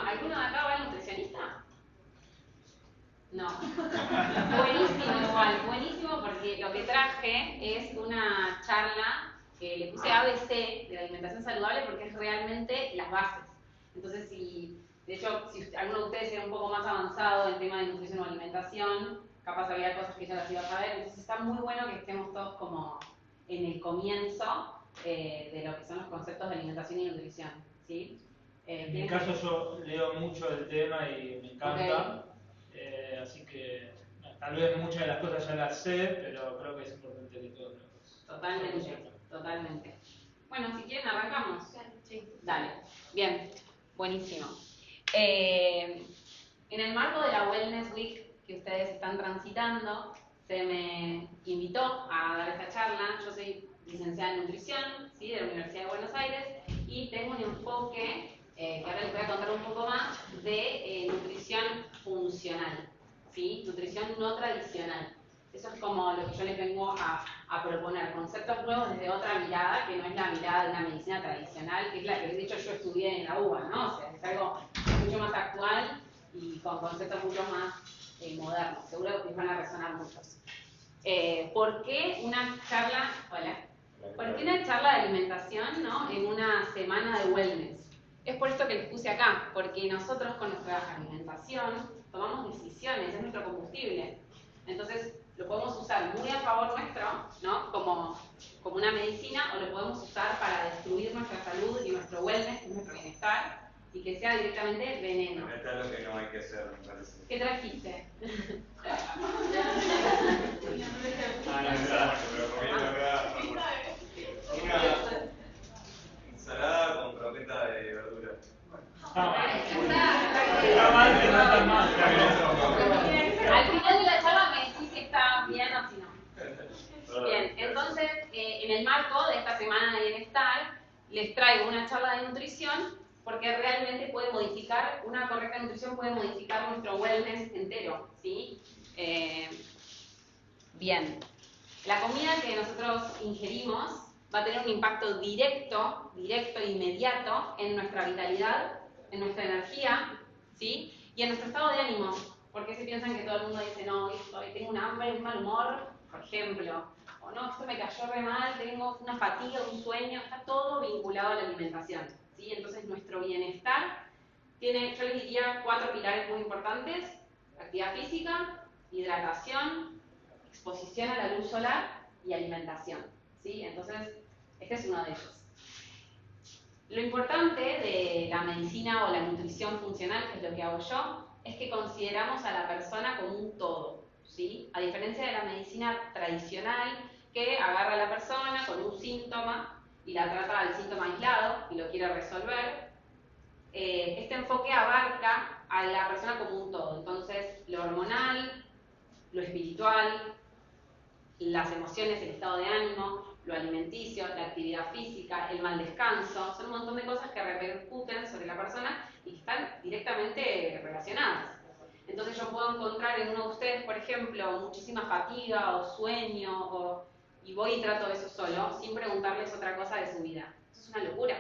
¿Alguno de acá va al nutricionista? No. Buenísimo igual, buenísimo porque lo que traje es una charla que le puse ABC de la alimentación saludable porque es realmente las bases. Entonces, de hecho, si alguno de ustedes era un poco más avanzado en tema de nutrición o alimentación, capaz había cosas que ya las iba a saber. Entonces está muy bueno que estemos todos como en el comienzo de lo que son los conceptos de alimentación y nutrición, ¿sí? En mi caso yo leo mucho del tema y me encanta, así que tal vez muchas de las cosas ya las sé, pero creo que es importante que todos los... Totalmente. Bueno, si quieren arrancamos. Sí. Dale. Bien, buenísimo. En el marco de la Wellness Week que ustedes están transitando, se me invitó a dar esta charla. Yo soy licenciada en nutrición, ¿sí?, de la Universidad de Buenos Aires, y tengo un enfoque que ahora les voy a contar un poco más, de nutrición funcional, ¿sí? Nutrición no tradicional. Eso es como lo que yo les vengo a proponer, conceptos nuevos desde otra mirada, que no es la mirada de una medicina tradicional, que es la que de hecho yo estudié en la UBA, ¿no? O sea, es algo mucho más actual y con conceptos mucho más modernos. Seguro que les van a resonar muchos. ¿Por qué una charla, ¿por qué una charla de alimentación, ¿no?, en una semana de wellness? Es por esto que les puse acá, porque nosotros con nuestra alimentación tomamos decisiones, es nuestro combustible. Entonces lo podemos usar muy a favor nuestro, ¿no?, como una medicina, o lo podemos usar para destruir nuestra salud y nuestro wellness, nuestro bienestar, y que sea directamente veneno. Acá es lo que no hay que hacer, me parece. ¿Qué trajiste? Una ensalada con croqueta de verdura. Al final de la charla me decís si está bien o si no. Bien, entonces en el marco de esta semana de bienestar les traigo una charla de nutrición, porque realmente puede modificar, una correcta nutrición puede modificar nuestro wellness entero, ¿sí? Bien, la comida que nosotros ingerimos va a tener un impacto directo e inmediato en nuestra vitalidad, en nuestra energía, ¿sí?, y en nuestro estado de ánimo. Porque se piensan que todo el mundo dice, no, hoy tengo un hambre, un mal humor, por ejemplo, o no, esto me cayó re mal, tengo una fatiga, un sueño, está todo vinculado a la alimentación, ¿sí? Entonces nuestro bienestar tiene, yo les diría, 4 pilares muy importantes: actividad física, hidratación, exposición a la luz solar y alimentación, ¿sí? Entonces, este es uno de ellos. Lo importante de la medicina o la nutrición funcional, que es lo que hago yo, es que consideramos a la persona como un todo, ¿sí? A diferencia de la medicina tradicional, que agarra a la persona con un síntoma y la trata al síntoma aislado y lo quiere resolver, este enfoque abarca a la persona como un todo. Entonces, lo hormonal, lo espiritual, las emociones, el estado de ánimo, lo alimenticio, la actividad física, el mal descanso, son un montón de cosas que repercuten sobre la persona y que están directamente relacionadas. Entonces yo puedo encontrar en uno de ustedes, por ejemplo, muchísima fatiga o sueño, y voy y trato eso solo, sin preguntarles otra cosa de su vida. Eso es una locura,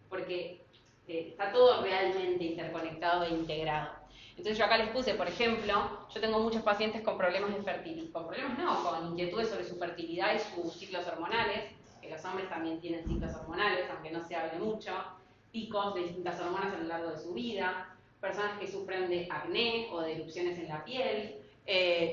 porque está todo realmente interconectado e integrado. Entonces yo acá les puse, por ejemplo, yo tengo muchos pacientes con problemas de fertilidad, con inquietudes sobre su fertilidad y sus ciclos hormonales, que los hombres también tienen ciclos hormonales, aunque no se hable mucho, picos de distintas hormonas a lo largo de su vida, personas que sufren de acné o de erupciones en la piel,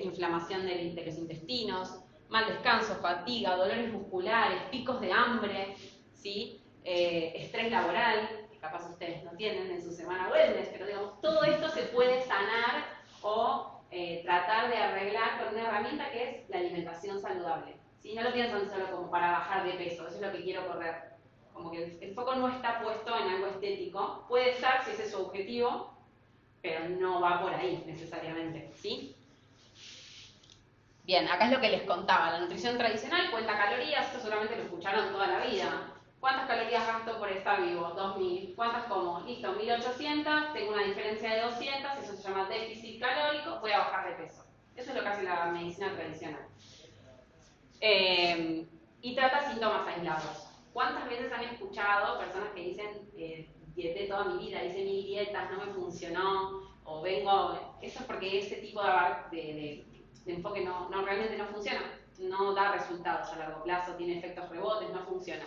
inflamación de los intestinos, mal descanso, fatiga, dolores musculares, picos de hambre, ¿sí? Estrés laboral, que capaz ustedes no tienen en su semana wellness, pero digamos, todo esto se puede sanar o tratar de arreglar con una herramienta que es la alimentación saludable, ¿sí? No lo piensan solo como para bajar de peso, eso es lo que quiero correr. Como que el foco no está puesto en algo estético, puede estar si ese es su objetivo, pero no va por ahí necesariamente, ¿sí? Bien, acá es lo que les contaba, la nutrición tradicional cuenta calorías, esto seguramente lo escucharon toda la vida. ¿Cuántas calorías gasto por estar vivo? 2000. ¿Cuántas como? Listo, 1800, tengo una diferencia de 200, eso se llama déficit calórico, voy a bajar de peso. Eso es lo que hace la medicina tradicional. Y trata síntomas aislados. ¿Cuántas veces han escuchado personas que dicen dieté toda mi vida, hice mil dietas, no me funcionó, o vengo, eso es porque ese tipo de enfoque realmente no funciona, no da resultados a largo plazo, tiene efectos rebotes, no funciona.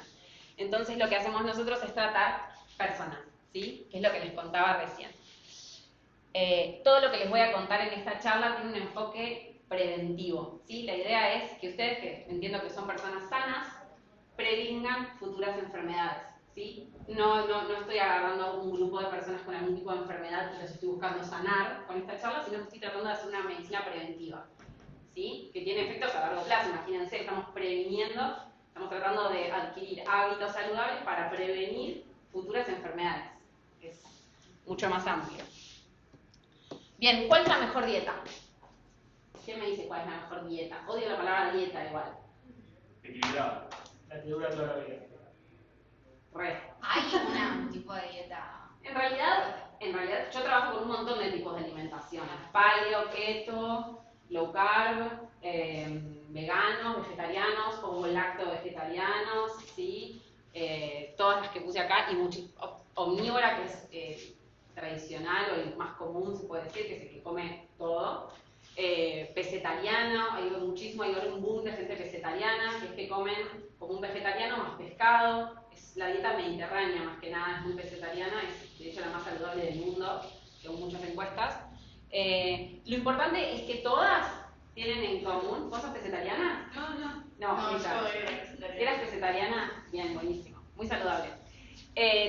Entonces lo que hacemos nosotros es tratar personas, ¿sí? Que es lo que les contaba recién. Todo lo que les voy a contar en esta charla tiene un enfoque preventivo, ¿sí? La idea es que ustedes, que entiendo que son personas sanas, prevengan futuras enfermedades, ¿sí? No estoy agarrando un grupo de personas con algún tipo de enfermedad y los estoy buscando sanar con esta charla, sino que estoy tratando de hacer una medicina preventiva, ¿sí? Que tiene efectos a largo plazo. Imagínense, estamos previniendo, estamos tratando de adquirir hábitos saludables para prevenir futuras enfermedades. Es mucho más amplio. Bien, ¿cuál es la mejor dieta? ¿Quién me dice cuál es la mejor dieta? Odio la palabra dieta igual. Equilibrado. La que dura toda la vida. ¿Hay un tipo de dieta? En realidad yo trabajo con un montón de tipos de alimentación. Paleo, keto, low carb, veganos, vegetarianos, o lacto-vegetarianos, ¿sí? Todas las que puse acá, y omnívora, que es tradicional o el más común, se puede decir, que es el que come todo. Pescetariano, hay un boom de gente pescetariana, que es que comen como un vegetariano más pescado. Es la dieta mediterránea, más que nada, es muy pescetariana, es de hecho la más saludable del mundo, según muchas encuestas. Lo importante es que todas tienen en común. ¿Vos sos pescetariana? No, ¿eras pescetariana? Bien, buenísimo, muy saludable.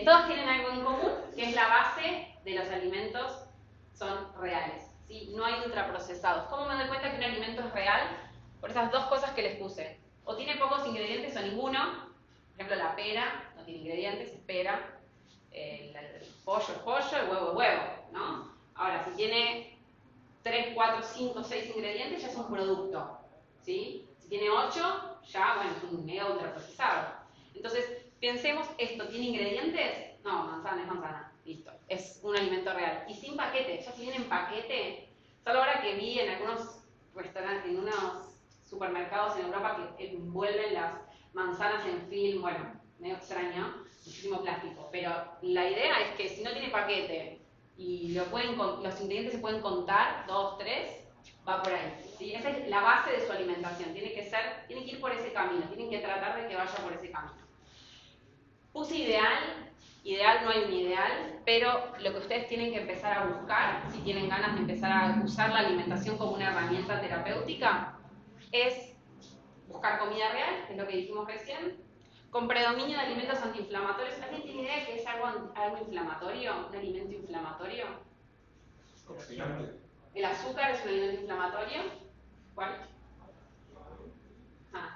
Todas tienen algo en común, que es la base de los alimentos son reales, ¿sí? No hay ultraprocesados. ¿Cómo me doy cuenta que un alimento es real? Por esas dos cosas que les puse. O tiene pocos ingredientes o ninguno. Por ejemplo, la pera no tiene ingredientes, es pera. El pollo es pollo, el huevo es huevo, ¿no? Ahora, si tiene 3, 4, 5, 6 ingredientes, ya es un producto, ¿sí? Si tiene 8, ya, bueno, es un mega ultraprocesado. Entonces, pensemos, ¿esto tiene ingredientes? No, manzana es manzana, listo. Es un alimento real. Y sin paquete, ya si viene en paquete, solo ahora que vi en algunos restaurantes, en unos supermercados en Europa que envuelven las manzanas en film, bueno, medio extraño, muchísimo plástico. Pero la idea es que si no tiene paquete y los ingredientes se pueden contar, 2, 3, va por ahí, ¿sí? Esa es la base de su alimentación, tiene que ir por ese camino, tienen que tratar de que vaya por ese camino. Puse ideal no hay un ideal, pero lo que ustedes tienen que empezar a buscar, si tienen ganas de empezar a usar la alimentación como una herramienta terapéutica, es buscar comida real, que es lo que dijimos recién, con predominio de alimentos antiinflamatorios. ¿Alguien tiene idea de qué es algo inflamatorio? ¿Un alimento inflamatorio? ¿El azúcar es un alimento inflamatorio? ¿Cuál?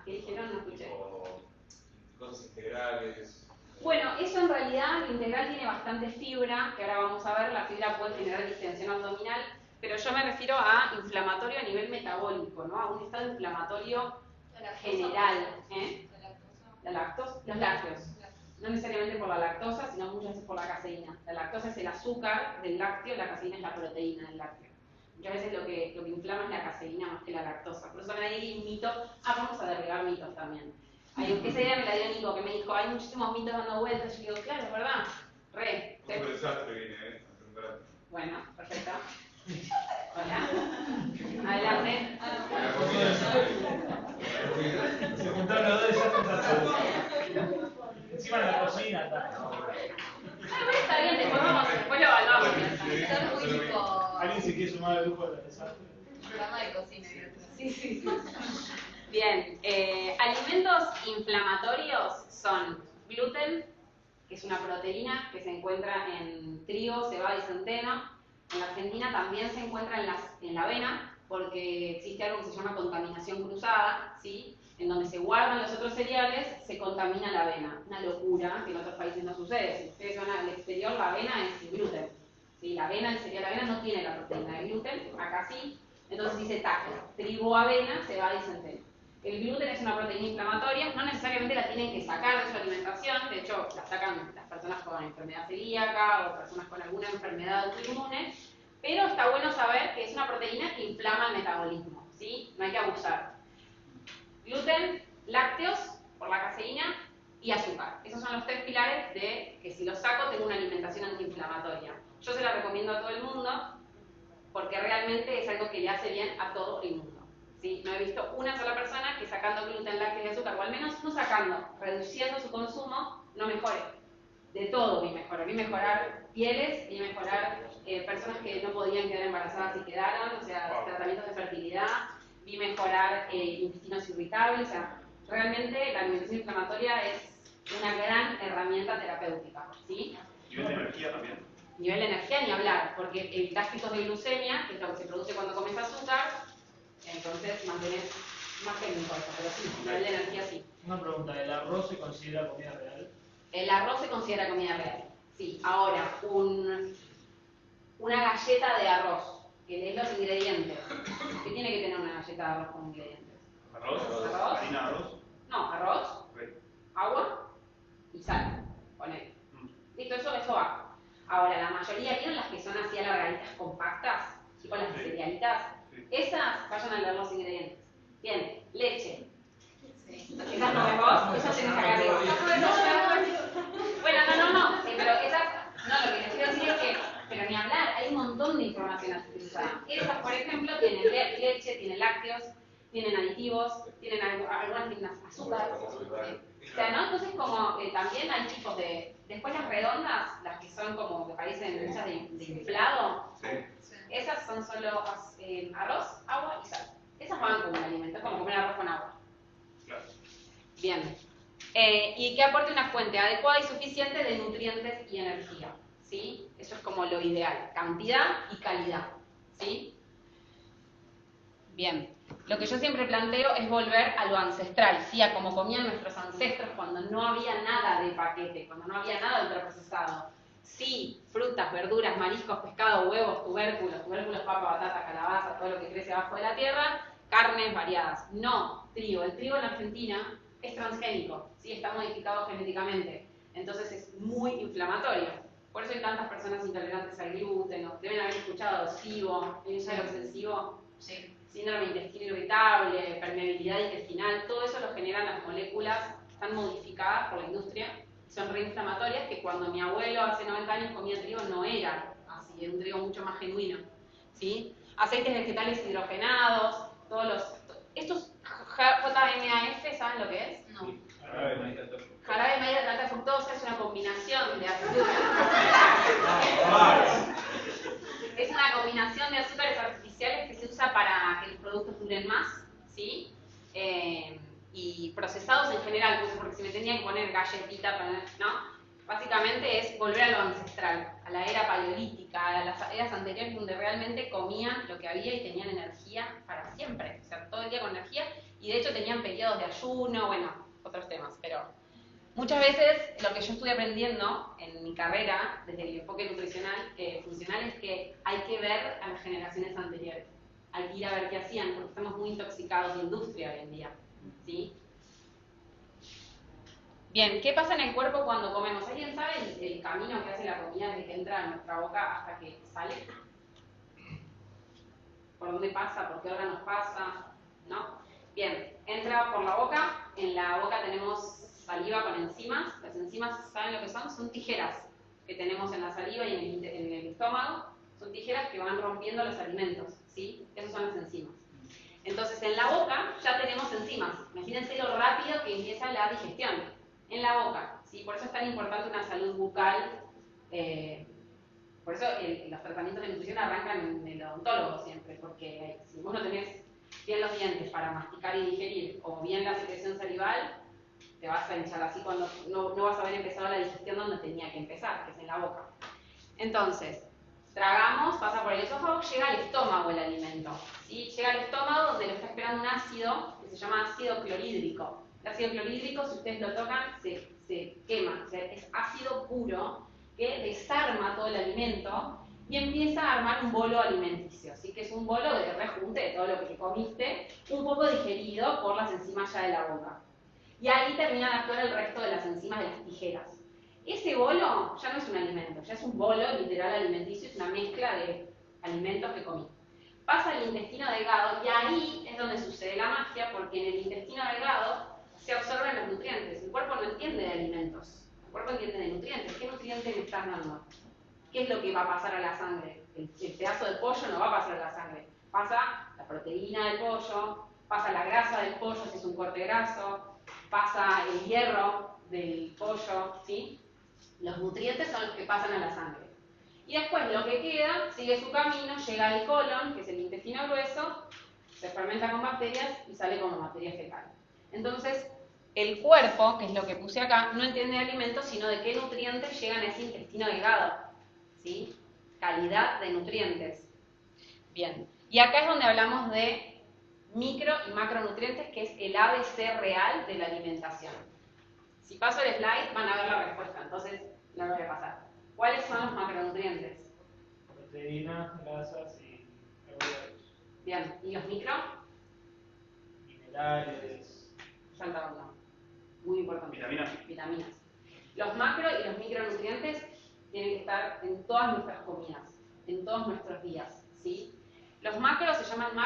¿Qué dijeron? No escuché. Cosas integrales. Bueno, eso en realidad, el integral tiene bastante fibra, que ahora vamos a ver, la fibra puede generar distensión abdominal, pero yo me refiero a inflamatorio a nivel metabólico, ¿no? A un estado inflamatorio general. Los lácteos. No necesariamente por la lactosa, sino muchas veces por la caseína. La lactosa es el azúcar del lácteo, la caseína es la proteína del lácteo. Muchas veces lo que inflama es la caseína más que la lactosa. Por eso también hay un mito. Vamos a derribar mitos también. Esa idea me la dio Nico, que me dijo, hay muchísimos mitos dando vueltas. Yo digo, claro, es verdad. Un desastre viene, Bueno, perfecto. Hola. Adelante. Se juntaron los dos desastres. Encima de la cocina está. Está bien, después lo evaluamos. Son muy tipo... ¿Alguien se quiere sumar al grupo de los desastres? Programa de cocina y otro. Sí. Bien, alimentos inflamatorios son gluten, que es una proteína que se encuentra en trigo, cebada y centeno. En la Argentina también se encuentra en la avena, porque existe algo que se llama contaminación cruzada, ¿sí? En donde se guardan los otros cereales, se contamina la avena. Una locura que en otros países no sucede. Si ustedes van al exterior, la avena es gluten. ¿Sí? El cereal avena no tiene la proteína de gluten, acá sí. Entonces dice TAC, trigo, avena, cebada y centeno. El gluten es una proteína inflamatoria, no necesariamente la tienen que sacar de su alimentación, de hecho la sacan las personas con enfermedad celíaca o personas con alguna enfermedad autoinmune, pero está bueno saber que es una proteína que inflama el metabolismo, ¿sí? No hay que abusar. Gluten, lácteos, por la caseína, y azúcar. Esos son los 3 pilares de que si los saco tengo una alimentación antiinflamatoria. Yo se la recomiendo a todo el mundo porque realmente es algo que le hace bien a todo el mundo. ¿Sí? No he visto una sola persona que sacando gluten, lácteos y azúcar, o al menos no sacando, reduciendo su consumo, no mejore. De todo vi mejorar. Vi mejorar pieles, vi mejorar personas que no podían quedar embarazadas y quedaron, o sea, tratamientos de fertilidad, vi mejorar intestinos irritables, o sea, realmente la alimentación inflamatoria es una gran herramienta terapéutica, ¿sí? ¿Nivel de energía también? Nivel de energía ni hablar, porque evitas picos de glucemia, que es lo que se produce cuando comes azúcar, entonces mantenés más técnico eso, pero sí, nivel de energía sí. Una pregunta, ¿el arroz se considera comida real? El arroz se considera comida real, sí. Ahora, una galleta de arroz, que lees los ingredientes. ¿Qué tiene que tener una galleta de arroz con ingredientes? ¿Arroz? ¿Arroz? ¿Harina de arroz? No, arroz, agua y sal, ponele. Listo, eso va. Ahora, la mayoría, ¿vieron las que son así alargaditas compactas? Tipo las cerealitas. Esas, vayan a leer los ingredientes. Bien, leche. ¿Esas no ves vos? Esas tenés que agarrar. Bueno, no, pero esas, no, lo que les quiero decir es que, pero ni hablar, hay un montón de información artificial. Esas, por ejemplo, tienen leche, tienen lácteos, tienen aditivos, tienen algunas tienen azúcar. O sea, ¿no? Entonces, como también hay tipos de. Después las redondas, las que son como que parecen hechas de inflado, esas son solo arroz, agua y sal. Esas van como un alimento, es como comer arroz con agua. Bien. Y que aporte una fuente adecuada y suficiente de nutrientes y energía. ¿Sí? Eso es como lo ideal. Cantidad y calidad. ¿Sí? Bien. Lo que yo siempre planteo es volver a lo ancestral, ¿sí? A como comían nuestros ancestros cuando no había nada de paquete, cuando no había nada ultraprocesado. Sí, frutas, verduras, mariscos, pescado, huevos, tubérculos, papa, batata, calabaza, todo lo que crece abajo de la tierra, carnes variadas. No, trigo. El trigo en Argentina es transgénico, ¿sí? Está modificado genéticamente, entonces es muy inflamatorio. Por eso hay tantas personas intolerantes al gluten, deben haber escuchado SIBO, ¿saben lo que es el SIBO? Sí. Síndrome de intestino irritable, permeabilidad intestinal, todo eso lo generan las moléculas que están modificadas por la industria, son reinflamatorias, que cuando mi abuelo hace 90 años comía trigo no era así, era un trigo mucho más genuino, ¿sí? Aceites vegetales hidrogenados, estos JMAF, ¿saben lo que es? No. Jarabe de maíz alta fructosa. Jarabe de maíz alta fructosa es una combinación de azúcar. Es una combinación de azúcares artificiales que se usa para que los productos duren más, ¿sí? Y procesados en general, porque si me tenía que poner galletita, ¿no? Básicamente es volver a lo ancestral, a la era paleolítica, a las eras anteriores donde realmente comían lo que había y tenían energía para siempre, o sea, todo el día con energía, y de hecho tenían periodos de ayuno, bueno, otros temas, pero muchas veces lo que yo estuve aprendiendo en mi carrera, desde el enfoque nutricional, funcional, es que hay que ver a las generaciones anteriores, hay que ir a ver qué hacían, porque estamos muy intoxicados de industria hoy en día, ¿sí? Bien, ¿qué pasa en el cuerpo cuando comemos? ¿Alguien sabe el camino que hace la comida desde que entra en nuestra boca hasta que sale? ¿Por dónde pasa? ¿Por qué órganos pasa? ¿No? Bien, entra por la boca. En la boca tenemos saliva con enzimas. Las enzimas, ¿saben lo que son? Son tijeras que tenemos en la saliva y en el estómago. Son tijeras que van rompiendo los alimentos, ¿sí? Esas son las enzimas. Entonces, en la boca ya tenemos enzimas. Imagínense lo rápido que empieza la digestión. En la boca, ¿sí? Por eso es tan importante una salud bucal, por eso los tratamientos de nutrición arrancan en el odontólogo siempre, porque si vos no tenés bien los dientes para masticar y digerir, o bien la secreción salival, te vas a hinchar así cuando no vas a haber empezado la digestión donde tenía que empezar, que es en la boca. Entonces, tragamos, pasa por el esófago, llega al estómago el alimento, ¿sí? Llega al estómago donde lo está esperando un ácido que se llama ácido clorhídrico. El ácido clorhídrico, si ustedes lo tocan, se quema, o sea, es ácido puro que desarma todo el alimento y empieza a armar un bolo alimenticio, así que es un bolo de rejunte de todo lo que te comiste, un poco digerido por las enzimas ya de la boca. Y ahí termina de actuar el resto de las enzimas de las tijeras. Ese bolo ya no es un alimento, ya es un bolo literal alimenticio, es una mezcla de alimentos que comí. Pasa al intestino delgado y ahí es donde sucede la magia, porque en el intestino delgado se absorben los nutrientes. El cuerpo no entiende de alimentos, el cuerpo entiende de nutrientes. ¿Qué nutrientes me estás dando? ¿Qué es lo que va a pasar a la sangre? El pedazo de pollo no va a pasar a la sangre. Pasa la proteína del pollo, pasa la grasa del pollo si es un corte graso, pasa el hierro del pollo, ¿sí? Los nutrientes son los que pasan a la sangre. Y después lo que queda sigue su camino, llega al colon, que es el intestino grueso, se fermenta con bacterias y sale como materia fecal. Entonces, el cuerpo, que es lo que puse acá, no entiende de alimentos, sino de qué nutrientes llegan a ese intestino delgado. ¿Sí? Calidad de nutrientes. Bien. Y acá es donde hablamos de micro y macronutrientes, que es el ABC real de la alimentación. Si paso el slide, van a ver la respuesta, entonces la voy a pasar. ¿Cuáles son los macronutrientes? Proteínas, grasas y carbohidratos. Bien. ¿Y los micro? Minerales. Salta uno. Muy importante. Vitaminas. Vitaminas. Los macro y los micronutrientes tienen que estar en todas nuestras comidas, en todos nuestros días, ¿sí? Los macros se llaman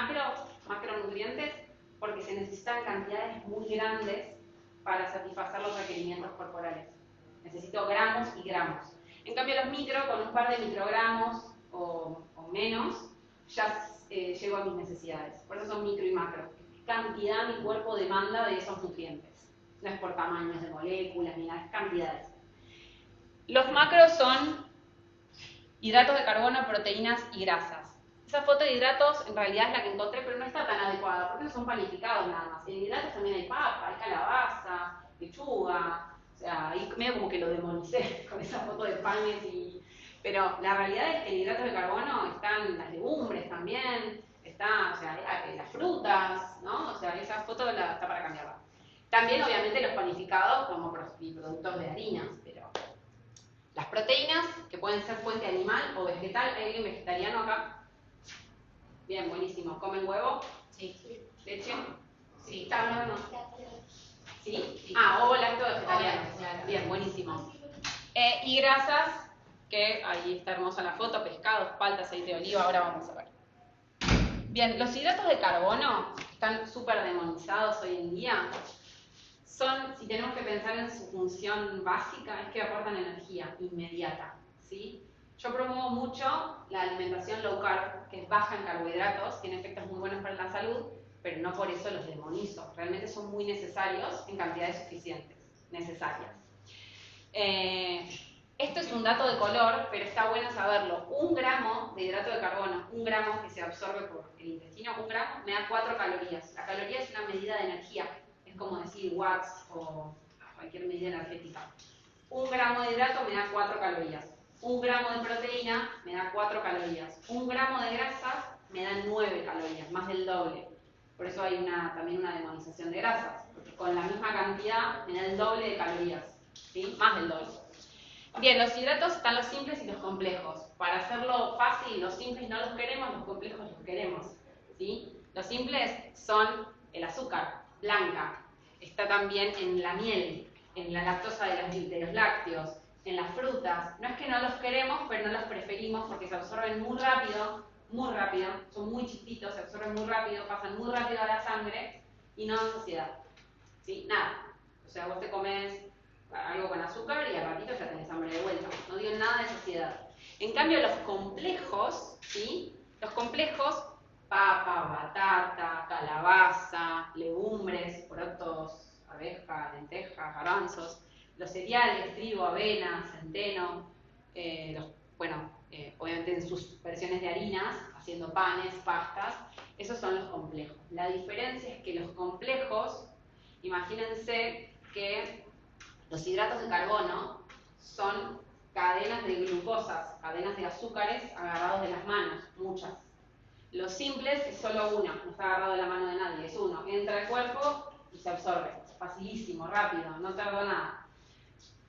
macronutrientes porque se necesitan cantidades muy grandes para satisfacer los requerimientos corporales. Necesito gramos y gramos. En cambio los micro, con un par de microgramos o menos, ya llego a mis necesidades. Por eso son micro y macro. ¿Qué cantidad mi cuerpo demanda de esos nutrientes? No es por tamaños de moléculas ni nada, es cantidades. Los macros son hidratos de carbono, proteínas y grasas. Esa foto de hidratos en realidad es la que encontré, pero no está tan adecuada, porque no son panificados nada más. En hidratos también hay papa, hay calabaza, lechuga, o sea, ahí medio como que lo demonicé con esa foto de panes y... Pero la realidad es que en hidratos de carbono están las legumbres también, está, o sea, las frutas, ¿no? O sea, esa foto está para cambiarla. También, obviamente, los panificados como productos de harinas, pero... Las proteínas, que pueden ser fuente animal o vegetal. ¿Hay alguien vegetariano acá? Bien, buenísimo. ¿Comen huevo? Sí. ¿Leche? Sí. ¿Está hablando? ¿Sí? Sí. Ah, ovo lácteo vegetariano. Claro. Bien, buenísimo. Y grasas, que ahí está hermosa la foto, pescados, palta, aceite de oliva, ahora vamos a ver. Bien, los hidratos de carbono, que están súper demonizados hoy en día, son, si tenemos que pensar en su función básica, es que aportan energía inmediata, ¿sí? Yo promuevo mucho la alimentación low carb, que es baja en carbohidratos, tiene efectos muy buenos para la salud, pero no por eso los demonizo. Realmente son muy necesarios en cantidades suficientes, necesarias. Esto es un dato de color, pero está bueno saberlo. 1 gramo de hidrato de carbono, 1 gramo que se absorbe por el intestino, 1 gramo me da 4 calorías. La caloría es una medida de energía. Es como decir watts o cualquier medida energética. 1 gramo de hidrato me da 4 calorías. 1 gramo de proteína me da 4 calorías. 1 gramo de grasas me da 9 calorías, más del doble. Por eso hay también una demonización de grasas, porque con la misma cantidad me da el doble de calorías, ¿sí? Más del doble. Bien, los hidratos están los simples y los complejos. Para hacerlo fácil, los simples no los queremos, los complejos los queremos, ¿sí? Los simples son el azúcar blanca, está también en la miel, en la lactosa de los lácteos, en las frutas. No es que no los queremos, pero no los preferimos porque se absorben muy rápido, son muy chiquitos, se absorben muy rápido, pasan muy rápido a la sangre y no dan saciedad. ¿Sí? Nada. O sea, vos te comes algo con azúcar y al ratito ya tenés hambre de vuelta. No dio nada de saciedad. En cambio, los complejos, ¿sí? Los complejos, papa, batata, calabaza, legumbres, porotos, arveja, lentejas, garbanzos, los cereales, trigo, avena, centeno, obviamente en sus versiones de harinas, haciendo panes, pastas, esos son los complejos. La diferencia es que los complejos, imagínense que los hidratos de carbono son cadenas de glucosas, cadenas de azúcares agarrados de las manos, muchas. Los simples es solo una, no está agarrado de la mano de nadie, es uno. Entra al cuerpo y se absorbe, facilísimo, rápido, no tarda nada.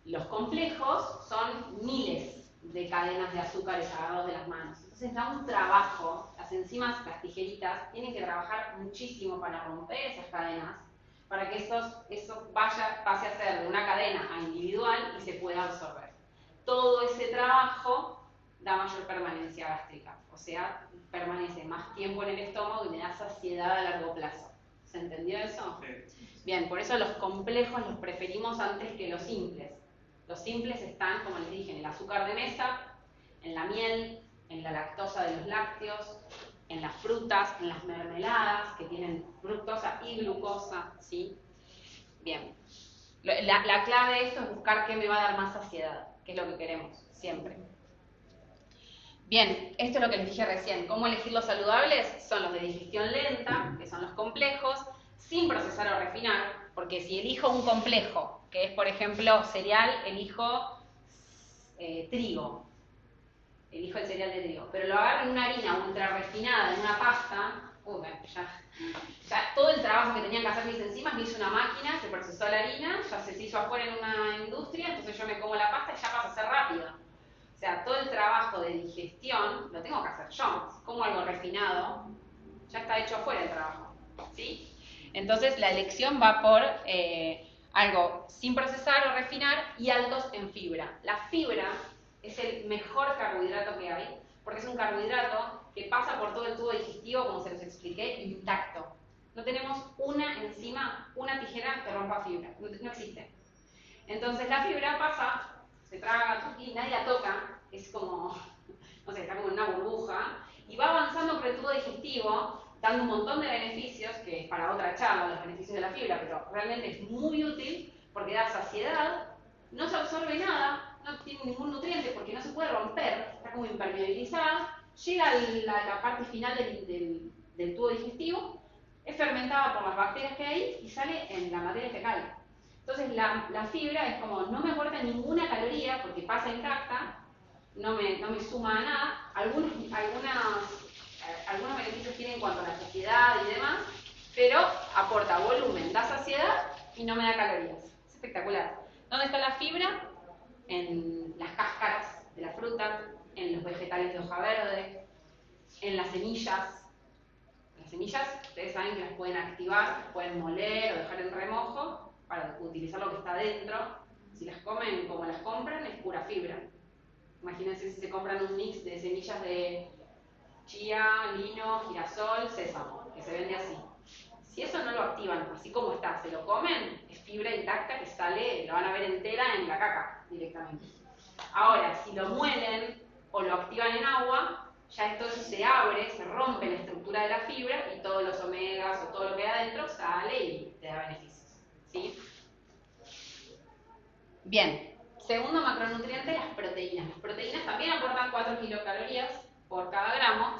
Los complejos son miles de cadenas de azúcares agarrados de las manos. Entonces da un trabajo, las enzimas, las tijeritas, tienen que trabajar muchísimo para romper esas cadenas, para que eso pase a ser de una cadena a individual y se pueda absorber. Todo ese trabajo da mayor permanencia gástrica, o sea, permanece más tiempo en el estómago y le da saciedad a largo plazo, ¿Se entendió eso? Sí. Bien, por eso los complejos los preferimos antes que los simples. Los simples están, como les dije, en el azúcar de mesa, en la miel, en la lactosa de los lácteos, en las frutas, en las mermeladas que tienen fructosa y glucosa, ¿sí? Bien. La clave de esto es buscar qué me va a dar más saciedad, que es lo que queremos, siempre. Bien, esto es lo que les dije recién. ¿Cómo elegir los saludables? Son los de digestión lenta, que son los complejos, sin procesar o refinar, porque si elijo un complejo, que es por ejemplo cereal, elijo trigo. Elijo el cereal de trigo. Pero lo agarro en una harina ultra refinada, en una pasta, ya todo el trabajo que tenían que hacer mis enzimas lo hizo una máquina, se procesó la harina, ya se hizo afuera en una industria, entonces yo me como la pasta y ya pasa a ser rápido. O sea, todo el trabajo de digestión lo tengo que hacer yo. Si como algo refinado, ya está hecho afuera el trabajo, ¿sí? Entonces la elección va por algo sin procesar o refinar y altos en fibra. La fibra es el mejor carbohidrato que hay, porque es un carbohidrato que pasa por todo el tubo digestivo, como se los expliqué, intacto. No tenemos una enzima, una tijera que rompa fibra, no existe. Entonces la fibra pasa, se traga y nadie la toca, es como, no sé, está como en una burbuja, y va avanzando por el tubo digestivo, dando un montón de beneficios, que es para otra charla, los beneficios de la fibra, pero realmente es muy útil porque da saciedad, no se absorbe nada, no tiene ningún nutriente porque no se puede romper, está como impermeabilizada, llega a la parte final del tubo digestivo, es fermentada por las bacterias que hay y sale en la materia fecal. Entonces la fibra es como, no me aporta ninguna caloría porque pasa intacta, no me suma a nada, algunos beneficios tiene en cuanto a la saciedad y demás, pero aporta volumen, da saciedad y no me da calorías. Es espectacular. ¿Dónde está la fibra? En las cáscaras de la fruta, en los vegetales de hoja verde, en las semillas. Las semillas, ustedes saben que las pueden activar, las pueden moler o dejar en remojo para utilizar lo que está dentro. Si las comen como las compran, es pura fibra. Imagínense si se compran un mix de semillas de chía, lino, girasol, sésamo, que se vende así. Si eso no lo activan, así como está, se lo comen, es fibra intacta que sale, la van a ver entera en la caca directamente. Ahora, si lo muelen o lo activan en agua, ya entonces se abre, se rompe la estructura de la fibra y todos los omegas o todo lo que hay adentro sale y te da beneficios, ¿sí? Bien, segundo macronutriente, las proteínas. Las proteínas también aportan 4 kilocalorías por cada gramo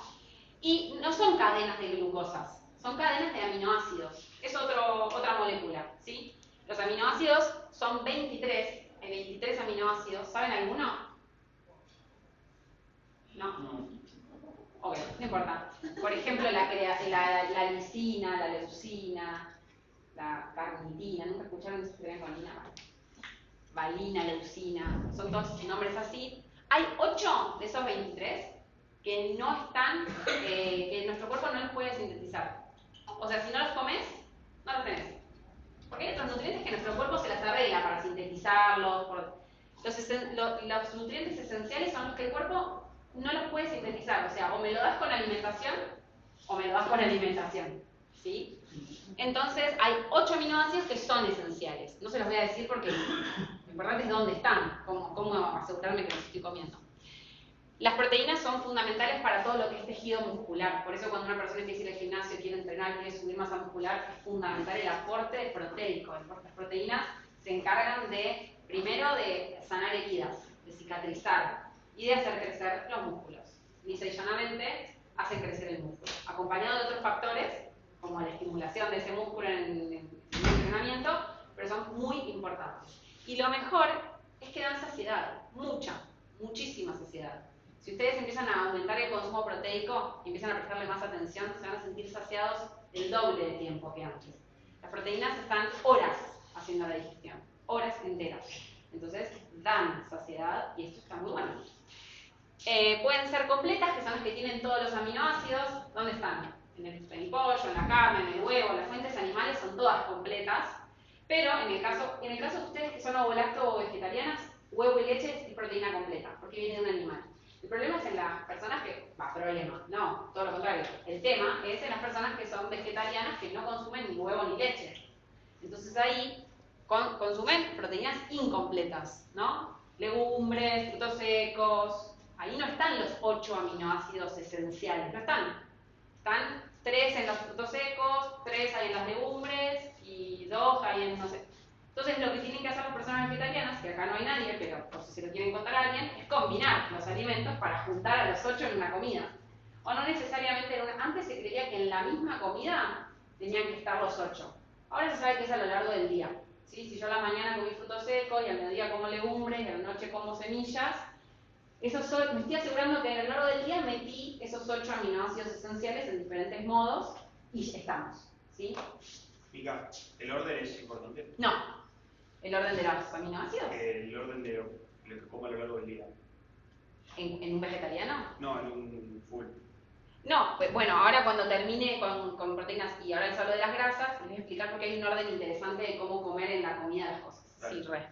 y no son cadenas de glucosas, son cadenas de aminoácidos. Es otra molécula, ¿sí? Los aminoácidos son 23, hay 23 aminoácidos. ¿Saben alguno? ¿No? Ok, no importa. Por ejemplo, la lisina, la leucina, la carnitina. ¿Nunca escucharon que se escriben con lina? Valina, leucina, son todos nombres así. Hay 8 de esos 23 que no están, que nuestro cuerpo no los puede sintetizar. O sea, si no los comes, no los tenés. Porque hay otros nutrientes que nuestro cuerpo se las arregla para sintetizarlos. Los nutrientes esenciales son los que el cuerpo no los puede sintetizar. O sea, o me lo das con alimentación, o me lo das con alimentación. ¿Sí? Entonces, hay 8 aminoácidos que son esenciales. No se los voy a decir porque lo importante es dónde están, cómo asegurarme que los estoy comiendo. Las proteínas son fundamentales para todo lo que es tejido muscular. Por eso cuando una persona quiere ir al gimnasio, quiere entrenar, quiere subir masa muscular, es fundamental el aporte proteico. Las proteínas se encargan primero de sanar heridas, de cicatrizar y de hacer crecer los músculos. Lisa y llanamente hacen crecer el músculo. Acompañado de otros factores, como la estimulación de ese músculo en el entrenamiento, pero son muy importantes. Y lo mejor es que dan saciedad, muchísima saciedad. Si ustedes empiezan a aumentar el consumo proteico y empiezan a prestarle más atención, se van a sentir saciados el doble de tiempo que antes. Las proteínas están horas haciendo la digestión, horas enteras. Entonces dan saciedad y esto está muy bueno. Pueden ser completas, que son las que tienen todos los aminoácidos. ¿Dónde están? En el pollo, en la carne, en el huevo. Las fuentes animales son todas completas. Pero en el caso de ustedes que son ovolacto o vegetarianas, huevo y leche es proteína completa, porque viene de un animal. El problema es en las personas que, problema. No, todo lo contrario. El tema es en las personas que son vegetarianas que no consumen ni huevo ni leche. Entonces ahí consumen proteínas incompletas, ¿no? Legumbres, frutos secos. Ahí no están los 8 aminoácidos esenciales, no están. Están 3 en los frutos secos, 3 hay en las legumbres y 2 hay en no sé. Entonces lo que tienen que hacer las personas vegetarianas, que acá no hay nadie, pero por si se lo quieren contar a alguien, es combinar los alimentos para juntar a los 8 en una comida. O no necesariamente en una. Antes se creía que en la misma comida tenían que estar los 8. Ahora se sabe que es a lo largo del día. ¿Sí? Si yo a la mañana comí frutos secos y al mediodía como legumbres y a la noche como semillas, me estoy asegurando que a lo largo del día metí esos 8 aminoácidos esenciales en diferentes modos y estamos. ¿Sí? Mica, ¿el orden es importante? No. ¿El orden de los aminoácidos? El orden de lo que como a lo largo del día. ¿En un vegetariano? No, en un full. No, pues bueno, ahora cuando termine con proteínas y ahora les hablo de las grasas, les voy a explicar porque hay un orden interesante de cómo comer en la comida las cosas. Sí, re.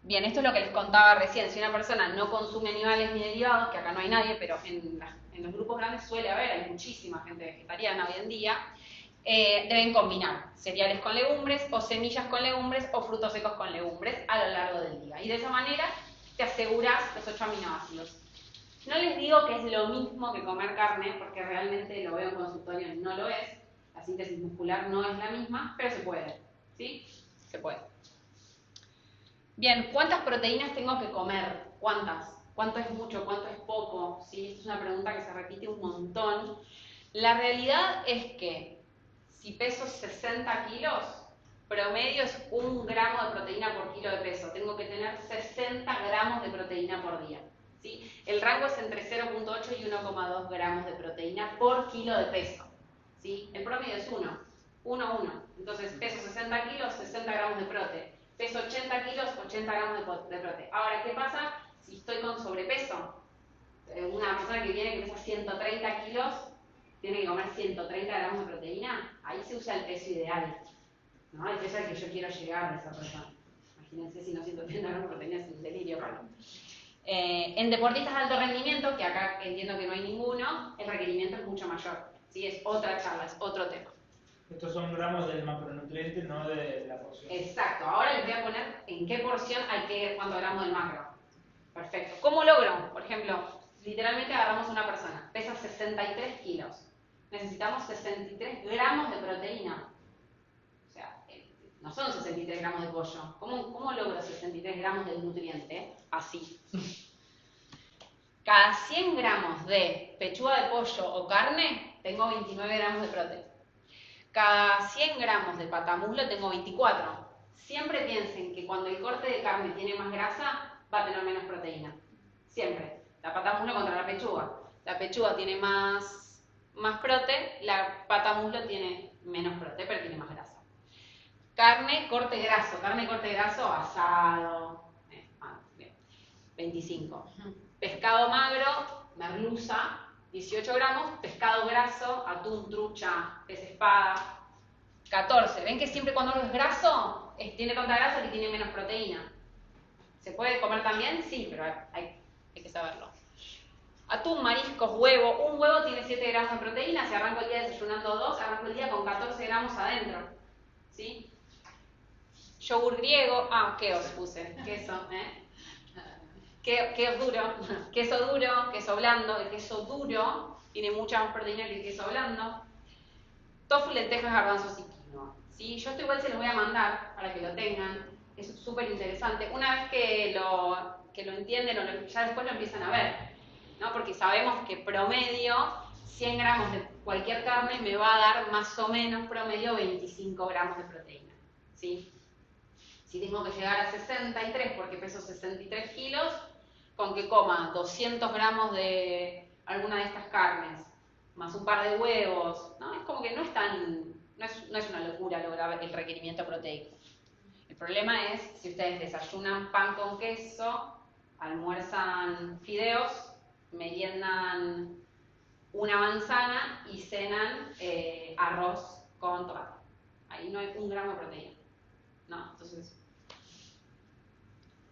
Bien, esto es lo que les contaba recién. Si una persona no consume animales ni derivados, que acá no hay nadie, pero en los grupos grandes suele haber, hay muchísima gente vegetariana hoy en día, deben combinar cereales con legumbres, o semillas con legumbres, o frutos secos con legumbres a lo largo del día. Y de esa manera te aseguras los 8 aminoácidos. No les digo que es lo mismo que comer carne, porque realmente lo veo en consultorio, no lo es. La síntesis muscular no es la misma, pero se puede. ¿Sí? Se puede. Bien, ¿cuántas proteínas tengo que comer? ¿Cuántas? ¿Cuánto es mucho? ¿Cuánto es poco? ¿Sí? Esta es una pregunta que se repite un montón. La realidad es que si peso 60 kilos, promedio es 1 gramo de proteína por kilo de peso. Tengo que tener 60 gramos de proteína por día. ¿Sí? El rango es entre 0.8 y 1,2 gramos de proteína por kilo de peso. ¿Sí? El promedio es 1. 1. Entonces, peso 60 kilos, 60 gramos de prote. Peso 80 kilos, 80 gramos de prote. Ahora, ¿qué pasa si estoy con sobrepeso? Una persona que viene que pesa 130 kilos, tiene que comer 130 gramos de proteína. Ahí se usa el peso ideal, ¿no? El peso al que yo quiero llegar de esa persona. Imagínense si no 130 gramos de proteína, es un delirio, Pablo. En deportistas de alto rendimiento, que acá entiendo que no hay ninguno, el requerimiento es mucho mayor. ¿Sí? Es otra charla, es otro tema. Estos son gramos del macronutriente, no de la porción. Exacto. Ahora les voy a poner en qué porción hay que cuántos gramos del macro. Perfecto. ¿Cómo logro? Por ejemplo, literalmente agarramos una persona, pesa 63 kilos. Necesitamos 63 gramos de proteína. O sea, no son 63 gramos de pollo. ¿Cómo logro 63 gramos del nutriente? Así. Cada 100 gramos de pechuga de pollo o carne, tengo 29 gramos de proteína. Cada 100 gramos de patamuslo tengo 24. Siempre piensen que cuando el corte de carne tiene más grasa, va a tener menos proteína. Siempre. La patamuslo contra la pechuga. La pechuga tiene más prote, la patamuslo tiene menos prote, pero tiene más grasa. Carne, corte graso. Carne, corte graso, asado. 25. Pescado magro, merluza, 18 gramos. Pescado graso, atún, trucha, pez espada, 14. ¿Ven que siempre cuando uno es graso, tiene tanta grasa que tiene menos proteína? ¿Se puede comer también? Sí, pero hay que saberlo. Atún, mariscos, huevo. Un huevo tiene 7 gramos de proteína. Si arranco el día desayunando 2, arranco el día con 14 gramos adentro. ¿Sí? Yogur griego. Quesos puse. Queso, queso duro, queso blando. El queso duro tiene mucha más proteína que el queso blando. Tofu, lentejas, garbanzos y quinoa. ¿Sí? Yo esto igual se los voy a mandar para que lo tengan. Es súper interesante. Una vez que lo entienden, ya después lo empiezan a ver, ¿no? Porque sabemos que promedio 100 gramos de cualquier carne me va a dar más o menos promedio 25 gramos de proteína. ¿Sí? Si tengo que llegar a 63 porque peso 63 kilos, con que coma 200 gramos de alguna de estas carnes, más un par de huevos, ¿no? Es como que no es una locura lograr el requerimiento proteico. El problema es si ustedes desayunan pan con queso, almuerzan fideos, meriendan una manzana y cenan arroz con tomate. Ahí no hay 1 gramo de proteína. No, entonces...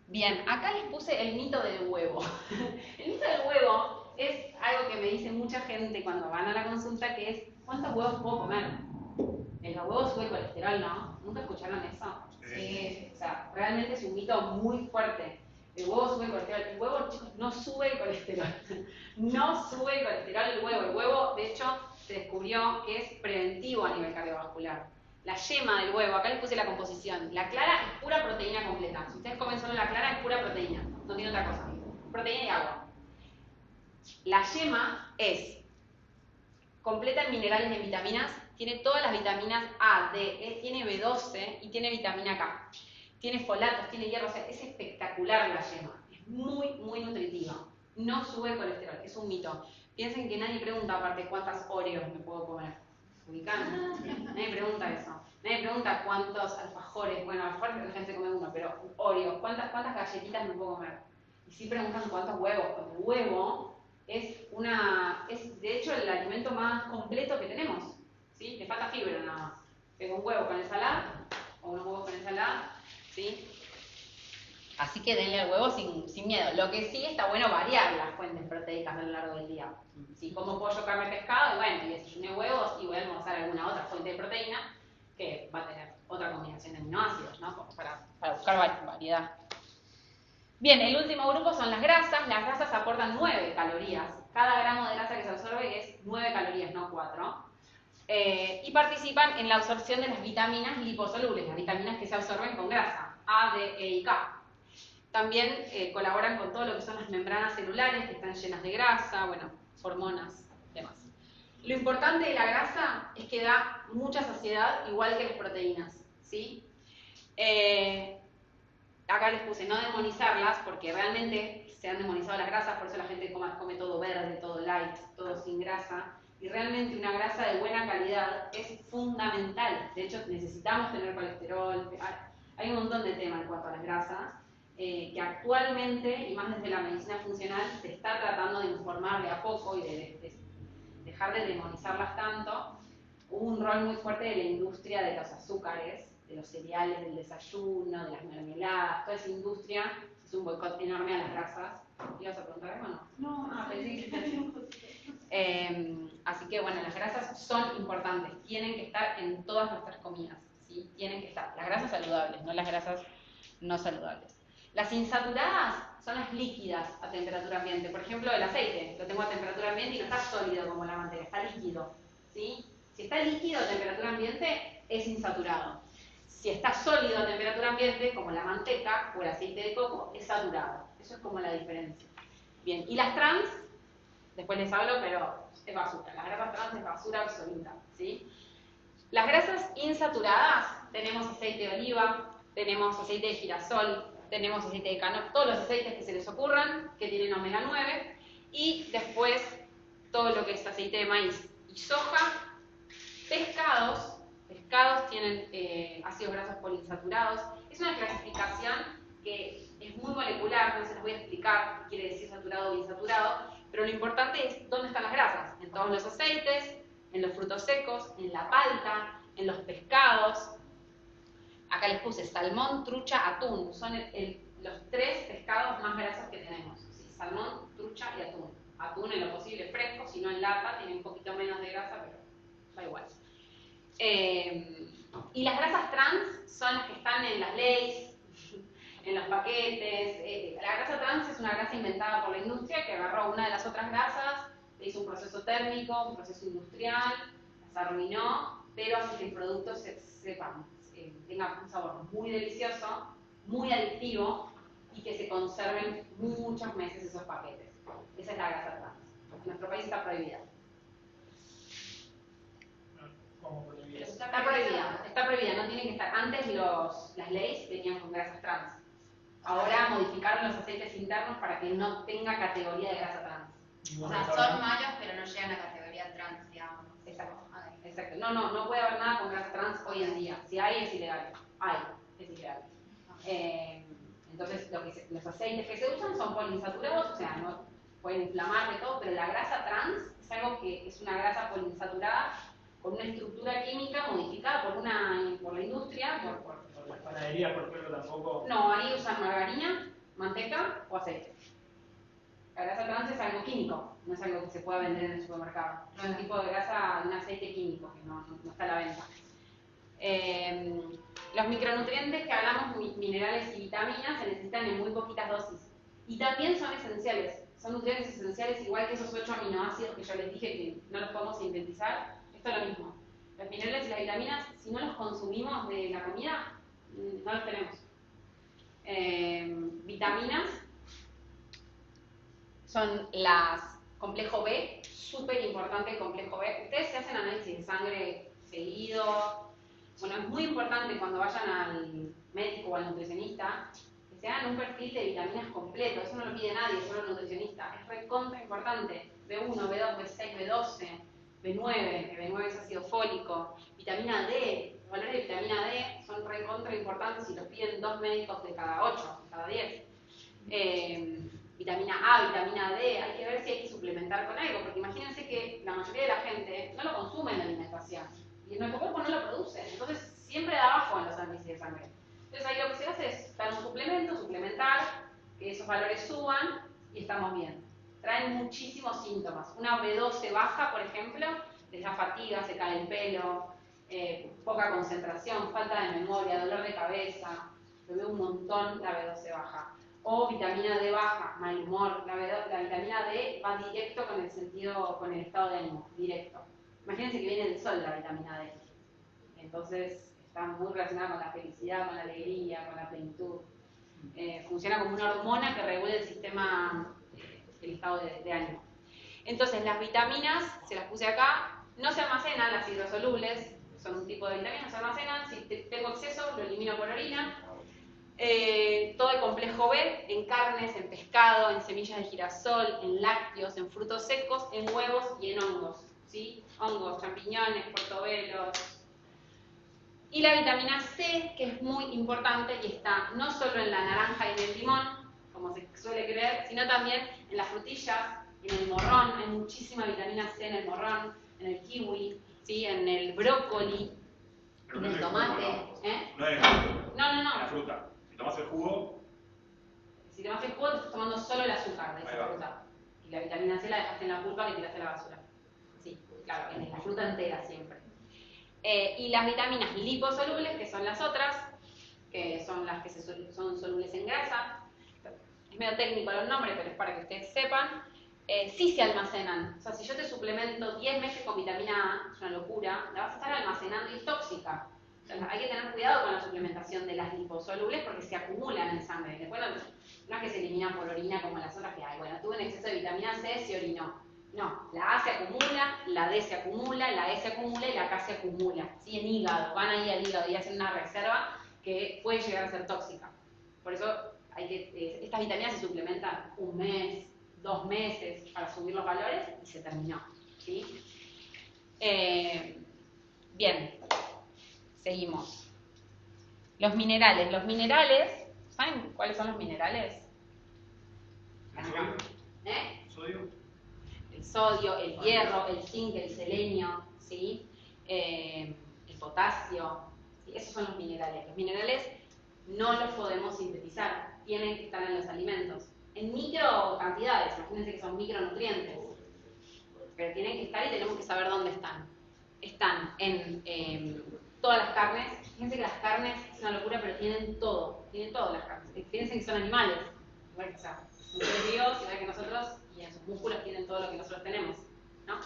Bien, acá les puse el mito del huevo. El mito del huevo cuando van a la consulta, que es ¿cuántos huevos puedo comer? El huevo sube colesterol, ¿no? ¿Nunca escucharon eso? Sí. O sea, realmente es un mito muy fuerte. El huevo sube el colesterol. El huevo, chicos, no sube el colesterol. No sube el colesterol el huevo. El huevo, de hecho, se descubrió que es preventivo a nivel cardiovascular. La yema del huevo, acá les puse la composición. La clara es pura proteína completa. Si ustedes comen solo la clara, es pura proteína. No tiene otra cosa. Proteína y agua. La yema es completa en minerales y en vitaminas. Tiene todas las vitaminas A, D, E, tiene B12 y tiene vitamina K. Tiene folatos, tiene hierro, o sea, es espectacular la yema. Es muy, muy nutritiva. No sube colesterol, es un mito. Piensen que nadie pregunta, aparte, cuántas Oreos me puedo comer. ¿Ubican? Nadie pregunta eso. Nadie pregunta cuántos alfajores, bueno, alfajores la gente se come uno, pero Oreos, ¿cuántas galletitas me puedo comer? Y sí preguntan cuántos huevos, porque el huevo es de hecho el alimento más completo que tenemos. ¿Sí? Le falta fibra nada más. Pego un huevo con ensalada, o unos huevos con ensalada, ¿sí? Así que denle al huevo sin miedo. Lo que sí está bueno variar las fuentes proteicas a lo largo del día. Si como pollo, carne, pescado, y bueno, y desayuné huevos y voy a almorzar alguna otra fuente de proteína que va a tener otra combinación de aminoácidos, ¿no? Como para buscar variedad. Bien, el último grupo son las grasas. Las grasas aportan 9 calorías. Cada gramo de grasa que se absorbe es 9 calorías, no 4. Y participan en la absorción de las vitaminas liposolubles, las vitaminas que se absorben con grasa, A, D, E y K. También colaboran con todo lo que son las membranas celulares, que están llenas de grasa, bueno, hormonas, demás. Lo importante de la grasa es que da mucha saciedad, igual que las proteínas, ¿sí? Acá les puse no demonizarlas, porque realmente se han demonizado las grasas, por eso la gente come todo verde, todo light, todo sin grasa. Y realmente una grasa de buena calidad es fundamental. De hecho, necesitamos tener colesterol. Hay un montón de temas en cuanto a las grasas, que actualmente, y más desde la medicina funcional, se está tratando de informar de a poco y de dejar de demonizarlas tanto. Hubo un rol muy fuerte de la industria de los azúcares, de los cereales, del desayuno, de las mermeladas, toda esa industria es un boicot enorme a las grasas. ¿Ibas a preguntar algo o no? No, pensé que así que bueno, las grasas son importantes, tienen que estar en todas nuestras comidas, ¿sí? Tienen que estar. Las grasas saludables, no las grasas no saludables. Las insaturadas son las líquidas a temperatura ambiente. Por ejemplo, el aceite, lo tengo a temperatura ambiente y no está sólido como la manteca, está líquido, ¿sí? Si está líquido a temperatura ambiente, es insaturado. Si está sólido a temperatura ambiente, como la manteca o el aceite de coco, es saturado. Eso es como la diferencia. Bien, y las trans, después les hablo, pero es basura. Las grasas trans es basura absoluta, ¿sí? Las grasas insaturadas, tenemos aceite de oliva, tenemos aceite de girasol, tenemos aceite de canola, todos los aceites que se les ocurran, que tienen omega 9, y después todo lo que es aceite de maíz y soja. Pescados tienen ácidos grasos poliinsaturados. Es una clasificación que es muy molecular, no se las voy a explicar qué quiere decir saturado o insaturado, pero lo importante es dónde están las grasas, en todos los aceites, en los frutos secos, en la palta, en los pescados. Acá les puse salmón, trucha, atún, son los 3 pescados más grasos que tenemos, ¿sí? Salmón, trucha y atún. Atún en lo posible fresco, si no en lata, tiene un poquito menos de grasa, pero da igual. Y las grasas trans son las que están en las leyes, en los paquetes. La grasa trans es una grasa inventada por la industria que agarró una de las otras grasas, le hizo un proceso térmico, un proceso industrial, las arruinó, pero hace que el producto tenga un sabor muy delicioso, muy adictivo y que se conserven muchos meses esos paquetes. Esa es la grasa trans. En nuestro país está prohibida. ¿Cómo prohibida? Está prohibida, no tienen que estar. Antes las leyes venían con grasas trans. Ahora modificaron los aceites internos para que no tenga categoría de grasa trans. O sea, son malos, pero no llegan a categoría trans, digamos. Exacto. Exacto. No puede haber nada con grasa trans hoy en día. Si hay, es ilegal. Es ilegal. Entonces, los aceites que se usan son poliinsaturados, o sea, no pueden inflamar de todo, pero la grasa trans es algo que es una grasa poliinsaturada con una estructura química modificada por la industria, por Las panaderías, por ejemplo, tampoco. No, ahí usan margarina, manteca o aceite. La grasa trans es algo químico, no es algo que se pueda vender en el supermercado. Es un tipo de grasa de un aceite químico que no está a la venta. Los micronutrientes que hablamos, minerales y vitaminas, se necesitan en muy poquitas dosis. Y también son esenciales, son nutrientes esenciales, igual que esos 8 aminoácidos que yo les dije que no los podemos sintetizar. Esto es lo mismo. Los minerales y las vitaminas, si no los consumimos de la comida, no los tenemos. Vitaminas son las complejo B, súper importante el complejo B. Ustedes se hacen análisis de sangre seguido. Bueno, es muy importante cuando vayan al médico o al nutricionista que se hagan un perfil de vitaminas completo. Eso no lo pide nadie, solo el nutricionista. Es recontra importante. B1, B2, B6, B12, B9, que B9 es ácido fólico, vitamina D. Los valores de vitamina D son recontra importantes y los piden 2 médicos de cada 8, de cada 10. Vitamina A, vitamina D, hay que ver si hay que suplementar con algo, porque imagínense que la mayoría de la gente no lo consume en la alimentación y nuestro cuerpo no lo produce, entonces siempre da abajo en los análisis de sangre. Entonces ahí lo que se hace es dar un suplemento, suplementar, que esos valores suban y estamos bien. Traen muchísimos síntomas. Una B12 baja, por ejemplo, les da fatiga, se cae el pelo, poca concentración, falta de memoria, dolor de cabeza, lo veo un montón la B12 baja. O vitamina D baja, mal humor. La vitamina D va directo con el sentido, con el estado de ánimo, directo. Imagínense que viene del sol la vitamina D. Entonces está muy relacionada con la felicidad, con la alegría, con la plenitud. Funciona como una hormona que regula el sistema, el estado de ánimo. Entonces las vitaminas, se las puse acá, no se almacenan, las hidrosolubles, son un tipo de vitaminas, no se almacenan. Si tengo exceso, lo elimino por orina. Todo el complejo B en carnes, en pescado, en semillas de girasol, en lácteos, en frutos secos, en huevos y en hongos, ¿sí? Hongos, champiñones, portobelos. Y la vitamina C, que es muy importante y está no solo en la naranja y en el limón, como se suele creer, sino también en las frutillas, en el morrón. Hay muchísima vitamina C en el morrón, en el kiwi, ¿sí? En el brócoli, en el tomate. No en el jugo. No. En la fruta. Si tomas el jugo. Si tomas el jugo, te estás tomando solo el azúcar de esa fruta. Y la vitamina C la dejaste en la pulpa que tiraste a la basura. Sí, claro, en la fruta entera siempre. Y las vitaminas liposolubles, que son las otras, que son las que son solubles en grasa. Es medio técnico los nombres, pero es para que ustedes sepan. Sí se almacenan. O sea, si yo te suplemento 10 meses con vitamina A, es una locura, la vas a estar almacenando y es tóxica. O sea, hay que tener cuidado con la suplementación de las liposolubles porque se acumulan en sangre. Después no es que se eliminan por orina como las otras que hay. Bueno, tuve un exceso de vitamina C, se orinó. No, la A se acumula, la D se acumula, la E se acumula y la K se acumula. ¿Sí? En hígado, van ahí al hígado y hacen una reserva que puede llegar a ser tóxica. Por eso estas vitaminas se suplementan 1 mes, 2 meses para subir los valores y se terminó. ¿Sí? Bien. Seguimos. Los minerales. Los minerales, ¿saben cuáles son los minerales? ¿Sodio? El sodio, el hierro, el zinc, el selenio, ¿sí? El potasio, ¿sí? Esos son los minerales. Los minerales no los podemos sintetizar, tienen que estar en los alimentos. En micro cantidades, imagínense que son micronutrientes, pero tienen que estar y tenemos que saber dónde están. Están en todas las carnes. Fíjense que las carnes es una locura, pero tienen todas las carnes. Fíjense que son animales, igual, o sea, son seres vivos, igual que nosotros, y en sus músculos tienen todo lo que nosotros tenemos, ¿no?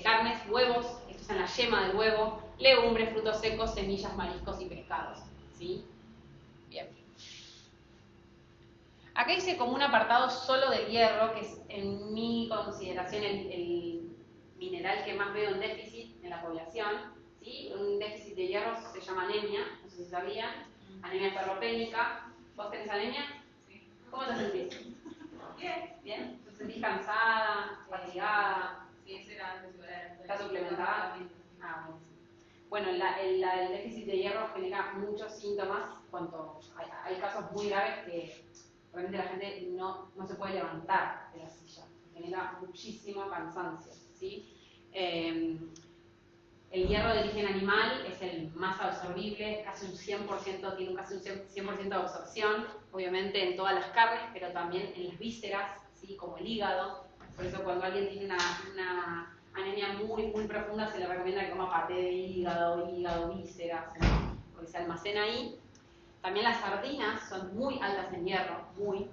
Carnes, huevos, esto es en la yema del huevo, legumbres, frutos secos, semillas, mariscos y pescados, ¿sí? Bien. Acá hice como un apartado solo del hierro, que es en mi consideración el mineral que más veo en déficit en la población, ¿sí? Un déficit de hierro se llama anemia, no sé si sabían, anemia ferropénica. ¿Vos tenés anemia? Sí. ¿Cómo te sentís? Bien. ¿Te sentís cansada, fatigada? Sí, eso era antes. ¿Estás suplementada? Ah, bueno, el déficit de hierro genera muchos síntomas. Hay casos muy graves que realmente la gente no se puede levantar de la silla. Genera muchísimo cansancio, ¿sí? El hierro de origen animal es el más absorbible, casi un 100%, tiene casi un 100% de absorción, obviamente en todas las carnes, pero también en las vísceras, ¿sí? Como el hígado. Por eso cuando alguien tiene una anemia muy profunda se le recomienda que coma paté de hígado, vísceras, ¿no? Porque se almacena ahí. También las sardinas son muy altas en hierro, muy.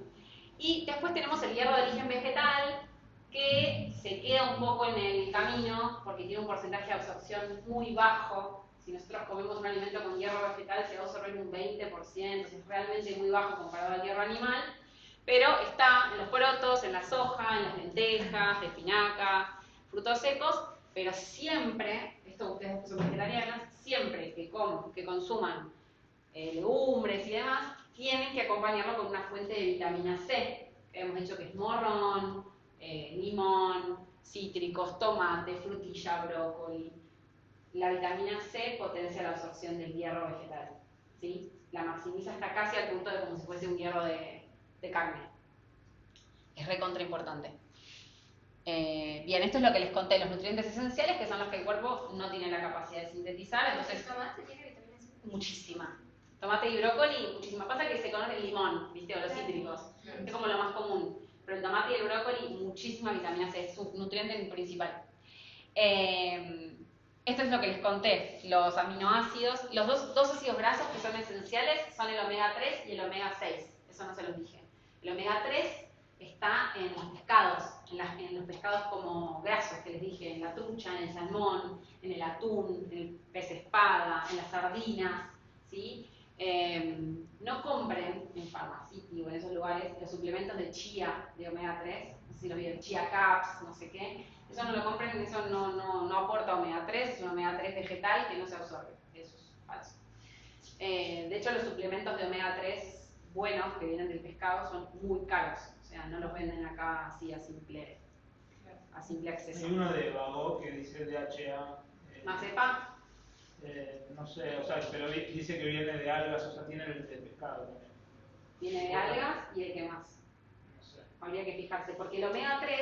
Y después tenemos el hierro de origen vegetal, que se queda un poco en el camino porque tiene un porcentaje de absorción muy bajo. Si nosotros comemos un alimento con hierro vegetal se va a absorber un 20%, es realmente muy bajo comparado al hierro animal, pero está en los porotos, en la soja, en las lentejas, espinaca, frutos secos, pero siempre, esto ustedes que son vegetarianas, siempre que consuman legumbres y demás, tienen que acompañarlo con una fuente de vitamina C, que hemos dicho que es morrón, limón, cítricos, tomate, frutilla, brócoli. La vitamina C potencia la absorción del hierro vegetal, ¿sí? La maximiza hasta casi al punto de como si fuese un hierro de carne. Es recontra importante. Bien, esto es lo que les conté, los nutrientes esenciales, que son los que el cuerpo no tiene la capacidad de sintetizar. Entonces, ¿El tomate tiene vitamina C? muchísima. Tomate y brócoli, muchísima. Pasa que se conoce el limón, ¿viste? O los cítricos. Es como lo más común. Pero el tomate y el brócoli, muchísima vitamina C, es su nutriente principal. Esto es lo que les conté, los aminoácidos, los dos ácidos grasos que son esenciales son el omega 3 y el omega 6, eso no se los dije. El omega 3 está en los pescados, en los pescados como grasos que les dije, en la trucha, en el salmón, en el atún, en el pez espada, en las sardinas, ¿sí? No compren en Pharmacity o en esos lugares los suplementos de chía de omega 3, no sé si los vieron, chía caps, no sé qué. Eso no lo compren, eso no aporta omega 3, es un omega 3 vegetal que no se absorbe, eso es falso. De hecho, los suplementos de omega 3 buenos que vienen del pescado son muy caros, o sea, no los venden acá así a simple acceso. Hay uno de Vago que dice DHA. ¿No sepa? No sé, o sea, pero dice que viene de algas, o sea, tiene el de pescado también. Viene de algas y de qué más. No sé. Habría que fijarse, porque el omega 3,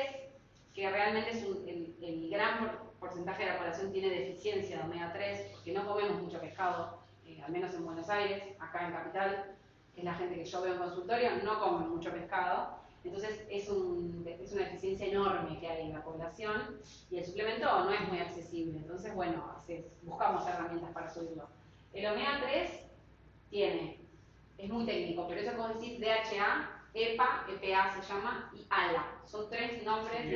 que realmente es el gran porcentaje de la población tiene deficiencia de omega 3, porque no comemos mucho pescado, al menos en Buenos Aires, acá en Capital, que es la gente que yo veo en consultorio, no comen mucho pescado. Entonces es una deficiencia enorme que hay en la población y el suplemento no es muy accesible. Entonces, bueno, buscamos herramientas para subirlo. El omega 3 es muy técnico, pero eso como decir DHA, EPA se llama, y ALA. Son 3 nombres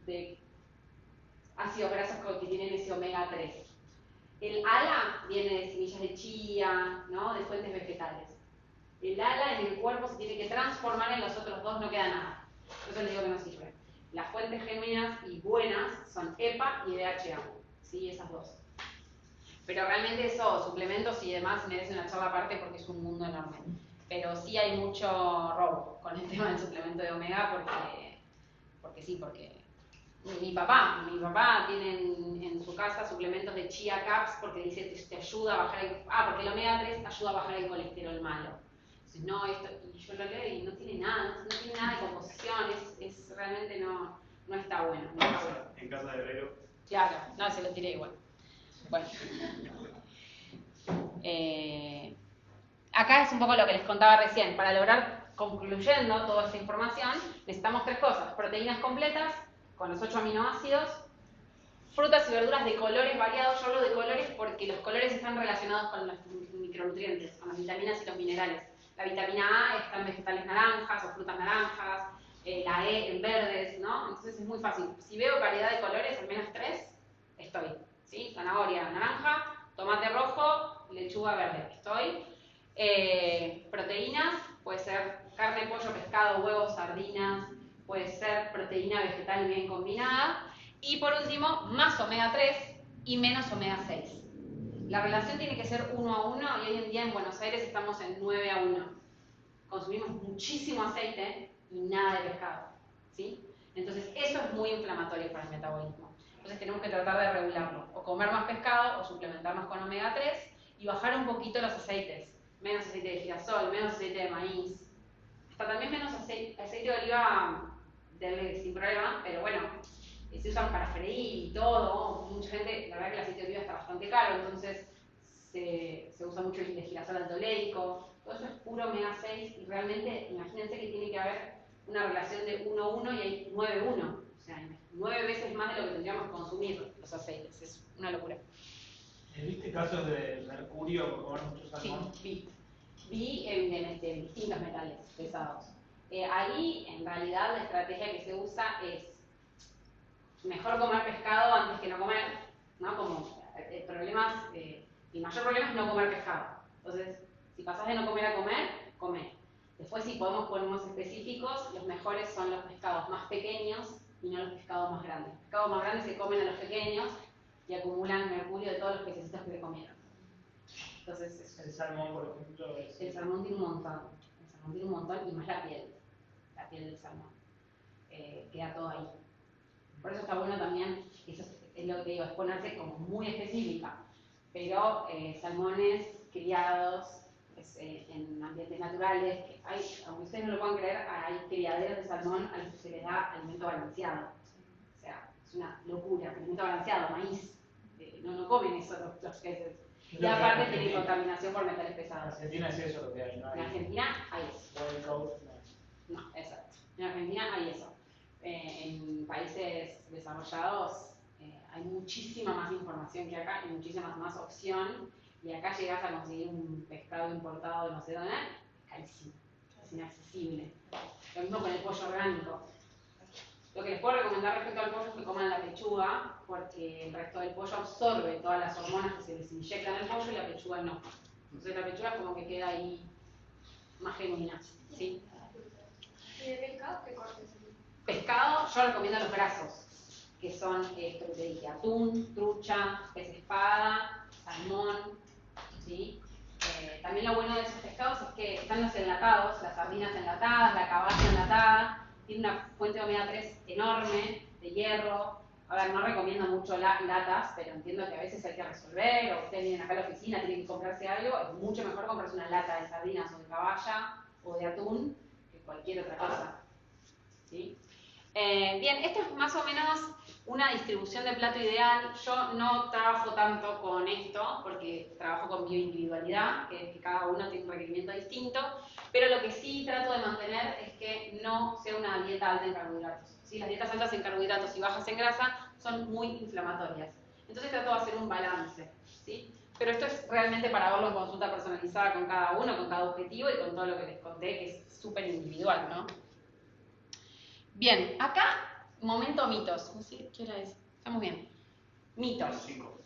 de ácidos grasos que tienen ese omega 3. El ALA viene de semillas de chía, ¿no? De fuentes vegetales. El ALA en el cuerpo se tiene que transformar, en los otros dos no queda nada. Por eso les digo que no sirve. Las fuentes genuinas y buenas son EPA y DHA, ¿sí? Esas dos. Pero realmente eso, suplementos y demás, merece una charla aparte porque es un mundo enorme. Pero sí hay mucho robo con el tema del suplemento de omega porque mi papá tiene en su casa suplementos de chía caps porque dice que te ayuda a bajar porque el omega 3 ayuda a bajar el colesterol malo. Entonces, no, y yo lo leo y no tiene nada de composición, es realmente no está bueno. No está bueno. En casa de Herrero. Claro, no, se lo tiré igual. Bueno. Acá es un poco lo que les contaba recién. Para lograr, concluyendo toda esta información, necesitamos 3 cosas. Proteínas completas, con los 8 aminoácidos, frutas y verduras de colores variados. Yo hablo de colores porque los colores están relacionados con los micronutrientes, con las vitaminas y los minerales. La vitamina A está en vegetales naranjas o frutas naranjas, la E en verdes, ¿no? Entonces es muy fácil. Si veo variedad de colores, al menos 3, estoy. ¿Sí? Zanahoria naranja, tomate rojo, lechuga verde, estoy. Proteínas, puede ser carne, pollo, pescado, huevos, sardinas, puede ser proteína vegetal bien combinada. Y por último, más omega 3 y menos omega 6. La relación tiene que ser 1 a 1 y hoy en día en Buenos Aires estamos en 9 a 1. Consumimos muchísimo aceite y nada de pescado, ¿sí? Entonces eso es muy inflamatorio para el metabolismo. Entonces tenemos que tratar de regularlo, o comer más pescado o suplementarnos con omega 3 y bajar un poquito los aceites. Menos aceite de girasol, menos aceite de maíz, hasta también menos aceite de oliva sin problema, pero bueno, se usan para freír y todo. Mucha gente, la verdad que el aceite de oliva está bastante caro, entonces se usa mucho el de girasol alto oleico. Todo eso es puro omega 6 y realmente imagínense que tiene que haber una relación de 1:1 y hay 9:1. O sea, hay 9 veces más de lo que tendríamos que consumir los aceites. Es una locura. ¿Viste casos de mercurio por comer mucho salmón? Sí, vi de distintos metales pesados. Ahí, en realidad, la estrategia que se usa es mejor comer pescado antes que no comer, ¿no? Como el mayor problema es no comer pescado. Entonces, si pasás de no comer a comer, come. Después, si podemos ponernos específicos, los mejores son los pescados más pequeños y no los pescados más grandes. Los pescados más grandes se comen a los pequeños y acumulan mercurio de todos los pececitos que se comieron. Entonces, El salmón, por ejemplo, el salmón tiene un montón. El salmón tiene un montón y más la piel del salmón. Queda todo ahí. Por eso está bueno también, eso es lo que digo, es ponerse como muy específica. Pero salmones criados en ambientes naturales, aunque ustedes no lo puedan creer, hay criaderos de salmón a los que se les da alimento balanceado. O sea, es una locura, alimento balanceado, maíz. No comen eso los peces. Y aparte tienen contaminación por metales pesados. En Argentina es eso lo que hay, ¿no? En Argentina hay eso. Wild Coast, no. No, exacto. En Argentina hay eso. En países desarrollados hay muchísima más información que acá y muchísima más opción. Y acá llegas a conseguir un pescado importado de no sé dónde, es carísimo, es inaccesible. Lo mismo con el pollo orgánico. Lo que les puedo recomendar respecto al pollo es que coman la pechuga, porque el resto del pollo absorbe todas las hormonas que se les inyectan al pollo y la pechuga no. Entonces la pechuga como que queda ahí más genuina, ¿sí? ¿Y de pescado qué cortes? Pescado, yo recomiendo los grasos, que son esto que te dije, atún, trucha, pez espada, salmón, ¿sí? También lo bueno de esos pescados es que están los enlatados, las sardinas enlatadas, la caballa enlatada, tiene una fuente de omega 3 enorme, de hierro. A ver, no recomiendo mucho latas, pero entiendo que a veces hay que resolver, o ustedes vienen acá a la oficina, tienen que comprarse algo, es mucho mejor comprarse una lata de sardinas o de caballa o de atún que cualquier otra cosa, ¿sí? Bien, esto es más o menos una distribución de plato ideal. Yo no trabajo tanto con esto porque trabajo con bioindividualidad, que cada uno tiene un requerimiento distinto, pero lo que sí trato de mantener es que no sea una dieta alta en carbohidratos. ¿Sí? Las dietas altas en carbohidratos y bajas en grasa son muy inflamatorias. Entonces trato de hacer un balance, ¿sí? Pero esto es realmente para verlo en consulta personalizada con cada uno, con cada objetivo y con todo lo que les conté, que es súper individual, ¿no? Bien, acá, momento mitos. ¿Qué hora es? Estamos bien. Mitos. 5.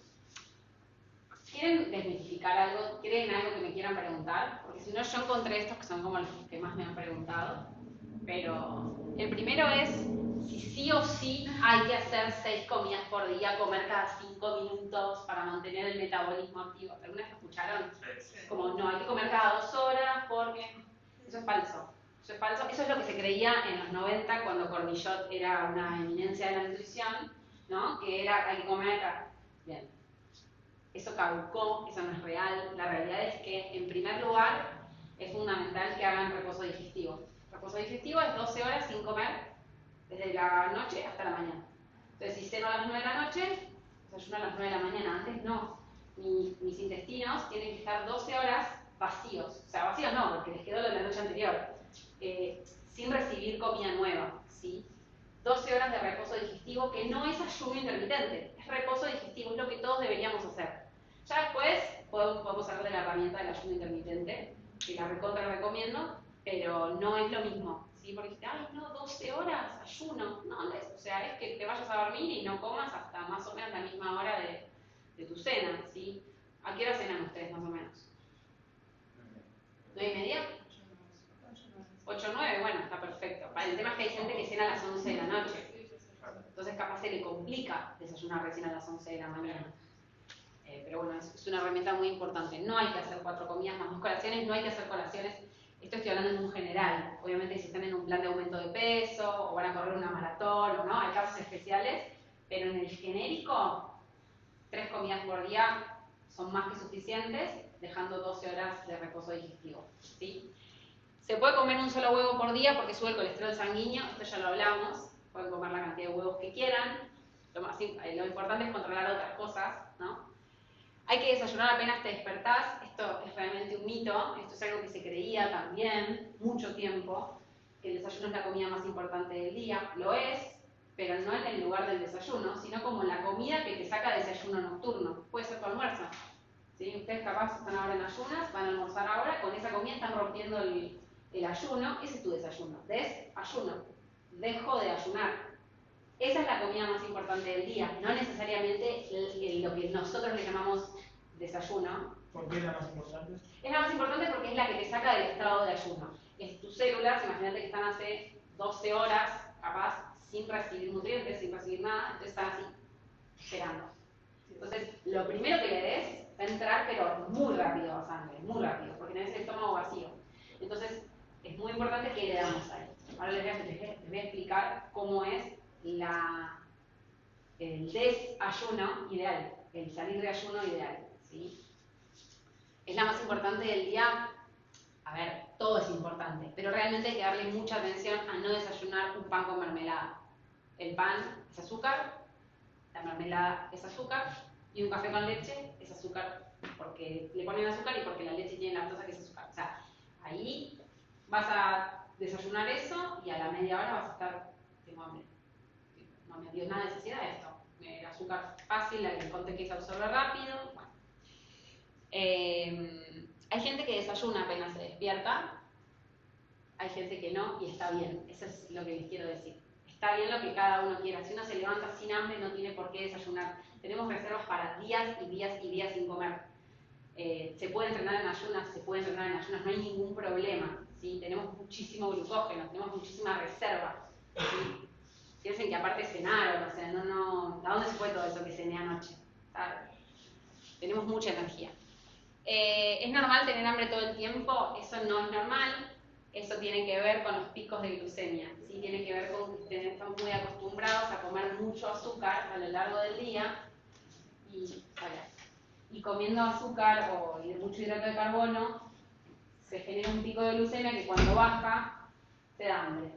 ¿Quieren desmitificar algo? ¿Quieren algo que me quieran preguntar? Porque si no, yo encontré estos que son como los que más me han preguntado. Pero el primero es si sí o sí hay que hacer 6 comidas por día, comer cada 5 minutos para mantener el metabolismo activo. ¿Alguna vez escucharon? Sí. Como no, hay que comer cada 2 horas porque eso es falso. Eso es falso. Eso es lo que se creía en los 90 cuando Cornillot era una eminencia de la nutrición, ¿no? Que era hay que comer. Bien. Eso caducó, eso no es real. La realidad es que, en primer lugar, es fundamental que hagan reposo digestivo. Reposo digestivo es 12 horas sin comer, desde la noche hasta la mañana. Entonces, si ceno a las 9 de la noche, desayuno a las 9 de la mañana. Antes no. Mis intestinos tienen que estar 12 horas vacíos. O sea, vacíos no, porque les quedó lo de la noche anterior. Sin recibir comida nueva, ¿sí? 12 horas de reposo digestivo, que no es ayuno intermitente, es reposo digestivo, es lo que todos deberíamos hacer. Ya después podemos hablar de la herramienta del ayuno intermitente, que la recontra recomiendo, pero no es lo mismo, ¿sí? Porque dijiste, ay no, 12 horas, ayuno. No, o sea, es que te vayas a dormir y no comas hasta más o menos la misma hora de tu cena, ¿sí? ¿A qué hora cenan ustedes más o menos? ¿9:30? 8 o 9, bueno, está perfecto. El tema es que hay gente que cena a las 11 de la noche. Entonces capaz se le complica desayunar recién a las 11 de la mañana. Pero bueno, es una herramienta muy importante. No hay que hacer 4 comidas más 2 colaciones, no hay que hacer colaciones. Esto estoy hablando en un general. Obviamente si están en un plan de aumento de peso, o van a correr una maratón, o no, hay casos especiales. Pero en el genérico, 3 comidas por día son más que suficientes, dejando 12 horas de reposo digestivo, ¿sí? Se puede comer un solo huevo por día porque sube el colesterol sanguíneo, esto ya lo hablamos. Pueden comer la cantidad de huevos que quieran. Lo importante es controlar otras cosas, ¿no? Hay que desayunar apenas te despertás. Esto es realmente un mito. Esto es algo que se creía también mucho tiempo. que el desayuno es la comida más importante del día, lo es, pero no en el lugar del desayuno, sino como la comida que te saca desayuno nocturno. Puede ser tu almuerzo. ¿Sí? Ustedes capaz están ahora en ayunas, van a almorzar ahora, con esa comida están rompiendo el ayuno, ese es tu desayuno. Desayuno. Dejo de ayunar. Esa es la comida más importante del día, no necesariamente lo que nosotros le llamamos desayuno. ¿Por qué es la más importante? Es la más importante porque es la que te saca del estado de ayuno. Es tus células, imagínate que están hace 12 horas, capaz, sin recibir nutrientes, sin recibir nada, entonces están así, esperando. Entonces, lo primero que le des va a entrar, pero muy rápido a sangre, muy rápido, porque tenés el estómago vacío. Entonces, es muy importante que le damos ahí. Ahora les voy a explicar cómo es el desayuno ideal, el salir de ayuno ideal, ¿sí? Es la más importante del día. A ver, todo es importante, pero realmente hay que darle mucha atención a no desayunar un pan con mermelada. El pan es azúcar, la mermelada es azúcar, y un café con leche es azúcar porque le ponen azúcar y porque la leche tiene lactosa que es azúcar. O sea, ahí vas a desayunar eso y a la media hora vas a estar, tengo hambre. No me dio nada de saciedad esto. El azúcar fácil, el conté que se absorbe rápido. Bueno. Hay gente que desayuna apenas se despierta, hay gente que no, y está bien. Eso es lo que les quiero decir. Está bien lo que cada uno quiera. Si uno se levanta sin hambre, no tiene por qué desayunar. Tenemos reservas para días y días y días sin comer. Se puede entrenar en ayunas, no hay ningún problema. ¿Sí? Tenemos muchísimo glucógeno, tenemos muchísima reserva. ¿Sí? Piensen que aparte cenaron, o sea, ¿a dónde se fue todo eso que cené anoche? ¿Sabes? Tenemos mucha energía. ¿Es normal tener hambre todo el tiempo? Eso no es normal. Eso tiene que ver con los picos de glucemia. ¿Sí? Tiene que ver con que estamos muy acostumbrados a comer mucho azúcar a lo largo del día y comiendo azúcar o mucho hidrato de carbono se genera un pico de glucemia que cuando baja te da hambre.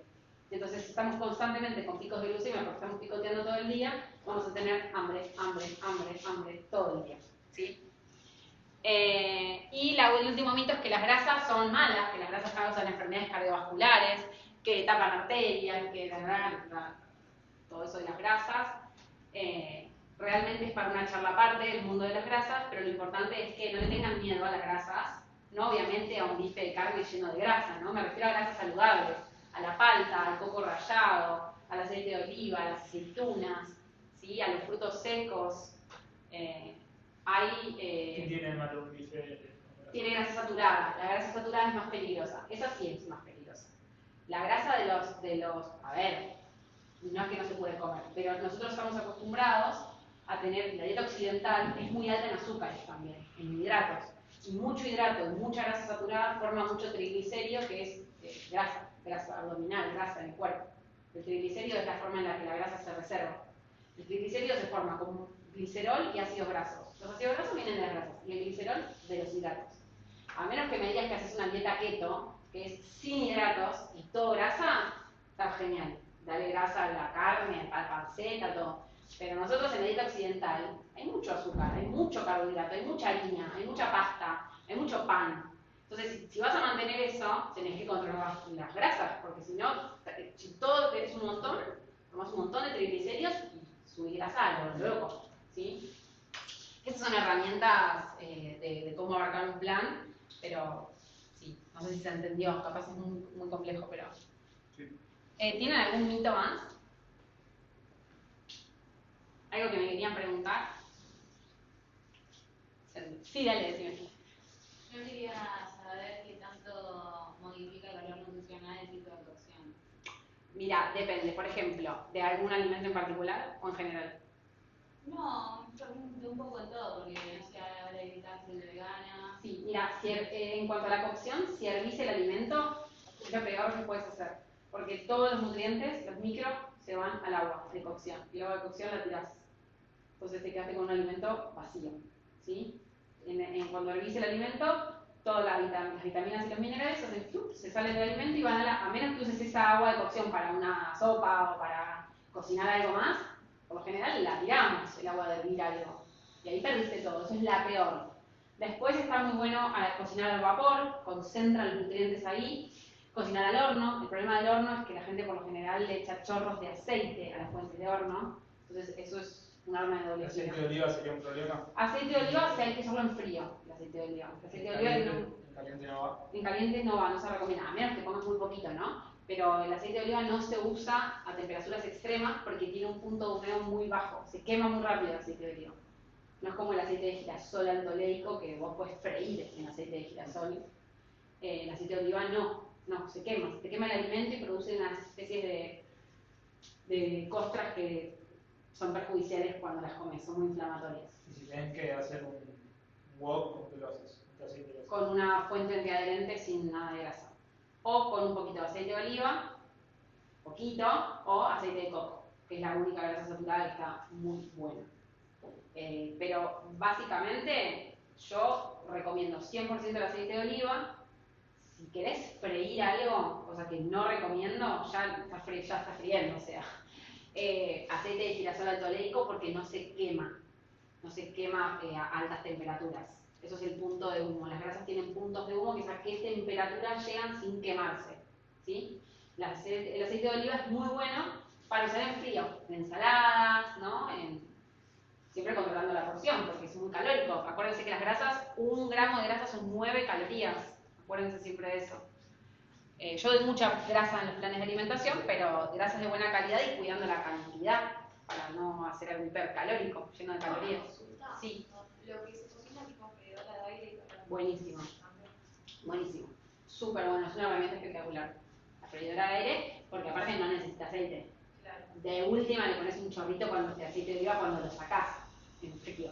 Entonces estamos constantemente con picos de glucemia porque estamos picoteando todo el día, vamos a tener hambre todo el día. ¿Sí? Y el último mito es que las grasas son malas, que las grasas causan enfermedades cardiovasculares, que tapan arterias, que todo eso de las grasas. Realmente es para una charla aparte el mundo de las grasas, pero lo importante es que no le tengan miedo a las grasas, no obviamente a un bife de carne lleno de grasa, ¿no? Me refiero a grasas saludables, a la palta, al coco rallado, al aceite de oliva, a las aceitunas, ¿sí? A los frutos secos. ¿Qué tiene de malo un bife? Tiene grasa saturada. La grasa saturada es más peligrosa. Esa sí es más peligrosa. La grasa de los a ver, no es que no se puede comer, pero nosotros estamos acostumbrados a tener, la dieta occidental es muy alta en azúcares también, en hidratos. Y mucho hidrato y mucha grasa saturada forma mucho triglicérido, que es grasa abdominal, grasa en el cuerpo. El triglicérido es la forma en la que la grasa se reserva. El triglicérido se forma con glicerol y ácidos grasos. Los ácidos grasos vienen de las grasas y el glicerol de los hidratos. A menos que me digas que haces una dieta keto, que es sin hidratos y todo grasa, está genial. Dale grasa a la carne, a la panceta, todo. Pero nosotros en la dieta occidental hay mucho azúcar, hay mucho carbohidrato, hay mucha harina, hay mucha pasta, hay mucho pan. Entonces, si vas a mantener eso, tenés que controlar las grasas, porque si no, si todo tenés un montón, tomás un montón de triglicéridos y subís grasa a lo loco, ¿sí? Esas son herramientas de cómo abarcar un plan, pero sí, no sé si se entendió, capaz es muy complejo, pero... Sí. ¿Tienen algún mito más? ¿Algo que me querían preguntar? Sí, dale, decime. Yo quería saber qué tanto modifica el valor nutricional el tipo de cocción. Mira, depende, por ejemplo, de algún alimento en particular o en general. No, de un poco de todo, porque no sé, ahora hay cárcel de vegana. Sí, mira, en cuanto a la cocción, si hervís el alimento, es lo peor que puedes hacer. Porque todos los nutrientes, los micros, se van al agua de cocción. Y el agua de cocción la tirás. Entonces te quedaste con un alimento vacío. ¿Sí? Cuando hervís el alimento, todas las vitaminas y los minerales se salen del alimento y van a menos que uses esa agua de cocción para una sopa o para cocinar algo más, por lo general la tiramos, el agua de hervir algo. Y ahí perdiste todo, eso es la peor. Después está muy bueno cocinar al vapor, concentra los nutrientes ahí, Cocinar al horno. El problema del horno es que la gente por lo general le echa chorros de aceite a la fuente de horno. Entonces eso es un arma de doble ¿El filo. aceite de oliva sería un problema? Aceite de oliva, hay que hacerlo en frío, el aceite de oliva. El aceite de oliva En caliente no va. en caliente no va, no se recomienda, a menos que pongas muy poquito, ¿no? Pero el aceite de oliva no se usa a temperaturas extremas porque tiene un punto de humeo muy bajo. Se quema muy rápido el aceite de oliva. No es como el aceite de girasol altoleico que vos puedes freír en aceite de girasol. El aceite de oliva no, se quema el alimento y produce unas especies de costras que son perjudiciales cuando las comes, son muy inflamatorias. Y si tenés que hacer un wok, ¿con qué lo haces? ¿Qué aceite lo haces? Con una fuente antiadherente sin nada de grasa. O con un poquito de aceite de oliva, poquito, o aceite de coco, que es la única grasa saturada que está muy buena. Pero básicamente yo recomiendo 100% el aceite de oliva. Si querés freír algo, cosa que no recomiendo, ya está friendo, o sea, aceite de girasol altoleico porque no se quema a altas temperaturas. Eso es el punto de humo. Las grasas tienen puntos de humo que es a qué temperatura llegan sin quemarse, ¿sí? El aceite de oliva es muy bueno para usar en frío, en ensaladas, ¿no? Siempre controlando la porción, porque es muy calórico. Acuérdense que las grasas, 1 gramo de grasa son 9 calorías. Acuérdense siempre de eso. Yo doy mucha grasa en los planes de alimentación, pero grasas de buena calidad y cuidando la cantidad para no hacer algo hipercalórico, lleno de calorías. Sí. Lo que se cocina tipo freidora de aire. Buenísimo. Buenísimo. Súper bueno, es una herramienta espectacular. La freidora de aire, porque aparte no necesita aceite. Claro. De última le pones un chorrito cuando te aceite de oliva cuando lo sacás en frío.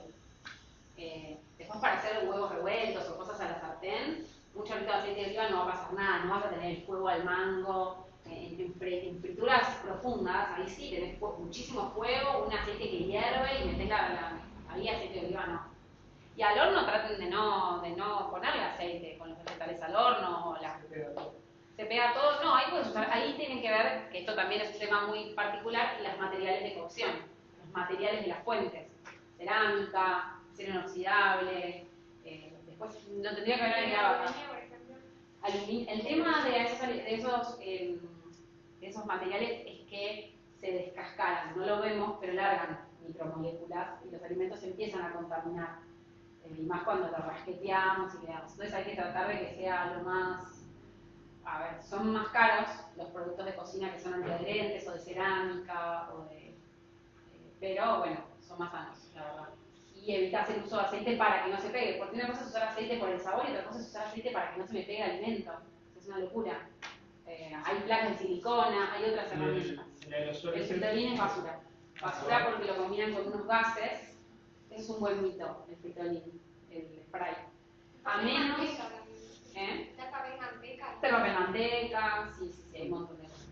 Después para hacer huevos revueltos o cosas a la sartén, un chorrito de aceite de oliva no va a pasar nada, no vas a tener el fuego al mango. En frituras profundas, ahí sí tenés muchísimo fuego, un aceite que hierve y metés ahí aceite de oliva no. Y al horno traten de no ponerle aceite con los vegetales al horno. Se pega todo. No, ahí puedes usar, ahí tienen que ver, que esto también es un tema muy particular, los materiales de cocción, los materiales de las fuentes. Cerámica, acero inoxidable, después no tendría que haber agregado acá. El tema de esos materiales es que se descascaran, no lo vemos, pero largan micromoléculas y los alimentos empiezan a contaminar. Y más cuando lo rasqueteamos y creamos. Entonces hay que tratar de que sea lo más... A ver, son más caros los productos de cocina que son antiadherentes o de cerámica pero bueno, son más sanos, la verdad. Y evitas el uso de aceite para que no se pegue, porque una cosa es usar aceite por el sabor y otra cosa es usar aceite para que no se me pegue el alimento. Es una locura. Hay placas de silicona, hay otras herramientas. El fritolín es basura. Basura porque lo combinan con unos gases. Es un buen mito, el fritolín, el spray. A menos... ¿Está papel manteca? Pero papel manteca, sí, hay un montón de cosas.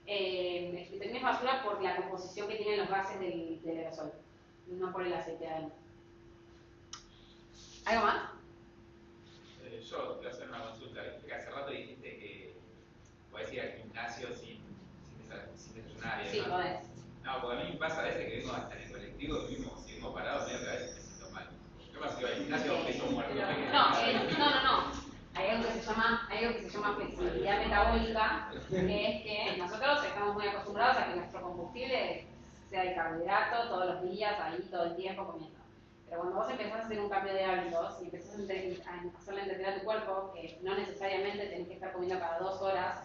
El fritolín es basura por la composición que tienen los gases del aerosol, no por el aceite adentro. ¿Algo más? Yo te voy a hacer una consulta. Viste que hace rato dijiste que podés ir al gimnasio sin desayunar y Sí, demás. podés. No, porque a mí me pasa a veces que vengo hasta en el colectivo y si vengo parado, medio que a veces me siento mal. ¿Qué pasa? Si voy al gimnasio peso muerto. No. Hay algo que se llama flexibilidad metabólica, que es que nosotros estamos muy acostumbrados a que nuestro combustible sea de carbohidrato todos los días, ahí todo el tiempo comiendo. Pero cuando vos empezás a hacer un cambio de hábitos y empezás a hacerle entender a tu cuerpo que no necesariamente tenés que estar comiendo cada 2 horas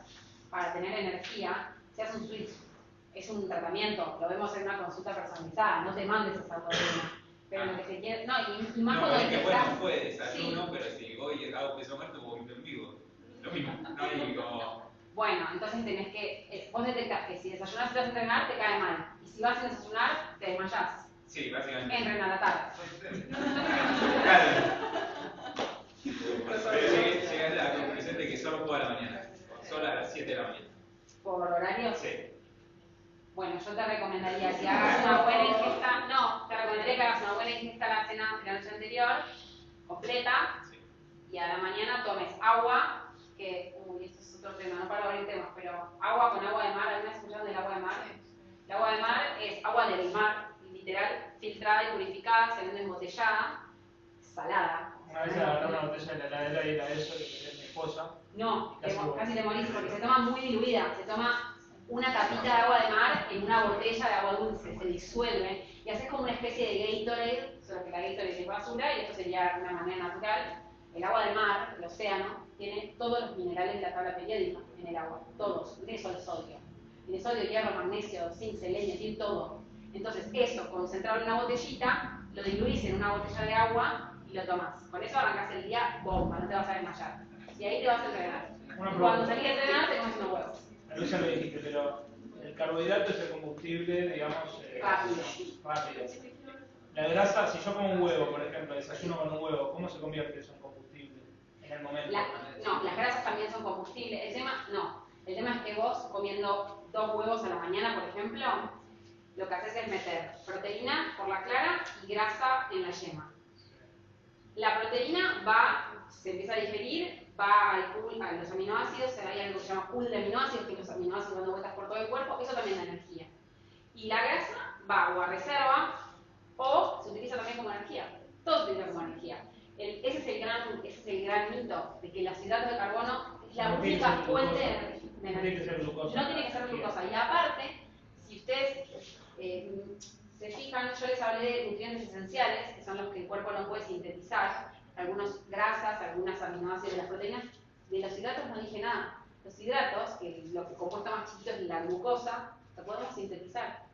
para tener energía, se hace un switch. Es un tratamiento, lo vemos en una consulta personalizada, no te mandes esa rutina. Pero lo que se quiere, y más cuando es que empezás. bueno, fue desayuno, Sí. pero si voy y hago peso muerto, vomito en vivo. Lo mismo, no hay como... Bueno, entonces tenés que, vos detectás que si desayunas y te vas a entrenar, te cae mal. Y si vas sin desayunar, te desmayás. Sí, básicamente. Entrena a la tarde. Pero llegué a la conclusión de que solo puedo a la mañana. Solo a las 7 de la mañana. ¿Por horario? Sí. Bueno, yo te recomendaría que hagas una buena ingesta, te recomendaría que hagas una buena ingesta a la cena de la noche anterior, completa, Sí. y a la mañana tomes agua, esto es otro tema, no para abrir temas, pero agua con agua de mar. ¿Alguna vez escucharon del agua de mar? El agua de mar es agua del mar, literal, filtrada y purificada, se vende embotellada, salada. Una vez agarré una botella de la heladera y era eso, que quería mi esposa. No, Casi vos. casi te morís porque se toma muy diluida. Se toma una tapita de agua de mar en una botella de agua dulce, se disuelve y haces como una especie de Gatorade, solo que la Gatorade es basura y esto sería de una manera natural. El agua del mar, el océano, tiene todos los minerales de la tabla periódica en el agua, todos, tiene solo sodio. Tiene sodio, hierro, magnesio, zinc, selenio, tiene todo. Entonces eso, concentrado en una botellita, lo diluís en una botella de agua y lo tomás. Con eso arrancás el día bomba, no te vas a desmayar. Y ahí te vas a entrenar. Cuando salís a entrenar te comes unos huevos. A Luis ya lo dijiste, pero el carbohidrato es el combustible, digamos, rápido. La grasa, si yo como un huevo, por ejemplo, desayuno con un huevo, ¿cómo se convierte eso en combustible en el momento? No, las grasas también son combustible. El tema es que vos comiendo 2 huevos a la mañana, por ejemplo, lo que haces es meter proteína por la clara y grasa en la yema. La proteína se empieza a digerir, va al pool, a los aminoácidos, hay algo que se llama pool de aminoácidos, que los aminoácidos dando vueltas por todo el cuerpo, eso también da energía. Y la grasa va o a reserva o se utiliza también como energía. Todo se utiliza como energía. Ese es el gran mito de que los hidratos de carbono es la única fuente de energía. No tiene que ser glucosa. No tiene que ser glucosa. Y aparte, si ustedes se fijan, yo les hablé de nutrientes esenciales, que son los que el cuerpo no puede sintetizar, algunas grasas, algunos aminoácidos de las proteínas. De los hidratos no dije nada. Los hidratos, que lo que compuesta más chiquito es la glucosa, lo podemos sintetizar.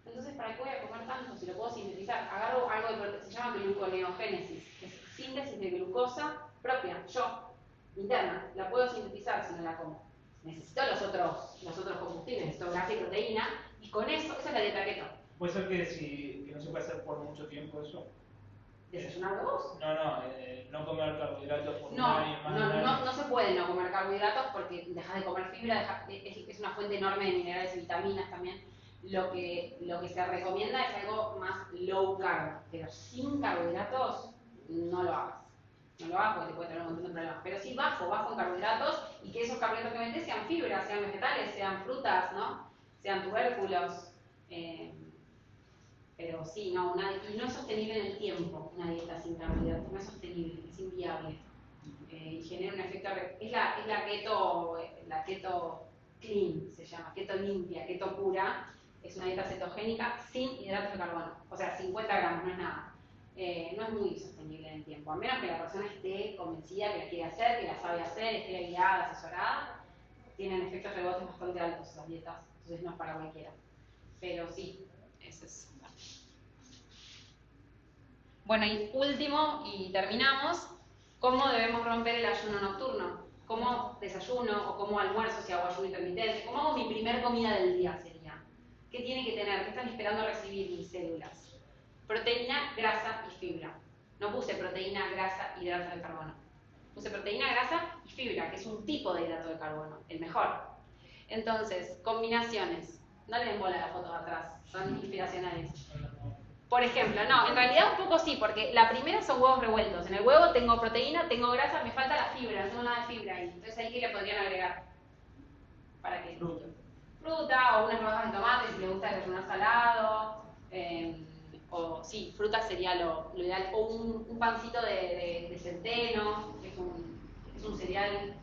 Entonces, ¿para qué voy a comer tanto si lo puedo sintetizar? Agarro algo de se llama gluconeogénesis, que es síntesis de glucosa propia, yo, interna. La puedo sintetizar si no la como. Necesito los otros combustibles, necesito grasa y proteína, y con eso, esa es la dieta keto. ¿Puede ser que no se puede hacer por mucho tiempo eso? ¿Desayunar huevos? No comer carbohidratos por un año, más de un año. No se puede no comer carbohidratos porque dejas de comer fibra, es una fuente enorme de minerales y vitaminas también. Lo que se recomienda es algo más low carb, pero sin carbohidratos no lo hagas. No lo hagas porque te puede tener un montón de problemas. Pero sí bajo en carbohidratos y que esos carbohidratos que metes sean fibras, sean vegetales, sean frutas, ¿no? Sean tubérculos. Pero sí, y no es sostenible en el tiempo una dieta sin carbohidratos, no es sostenible, es inviable. Y genera un efecto, es la keto clean, se llama, keto limpia, keto pura, es una dieta cetogénica sin hidratos de carbono, o sea, 50 gramos, no es nada. No es muy sostenible en el tiempo, a menos que la persona esté convencida que la quiere hacer, que la sabe hacer, esté guiada, asesorada, tienen efectos rebotes bastante altos esas dietas, entonces no es para cualquiera. Pero sí, ese es. Bueno, y último, y terminamos, ¿cómo debemos romper el ayuno nocturno? ¿Cómo desayuno o cómo almuerzo si hago ayuno intermitente? ¿Cómo hago mi primer comida del día sería? ¿Qué tiene que tener? ¿Qué están esperando recibir mis células? Proteína, grasa y fibra. No puse proteína, grasa y hidratos de carbono. Puse proteína, grasa y fibra, que es un tipo de hidrato de carbono, el mejor. Entonces, combinaciones. No le den bola a la foto de atrás, son inspiracionales. Por ejemplo, en realidad un poco sí, porque la primera son huevos revueltos. En el huevo tengo proteína, tengo grasa, me falta la fibra, no tengo nada de fibra ahí. Entonces ahí, ¿qué le podrían agregar? ¿Para qué? Fruta o unas rodajas de tomate si le gusta desayunar salado. O sí, fruta sería lo ideal. O un pancito de centeno, que es un cereal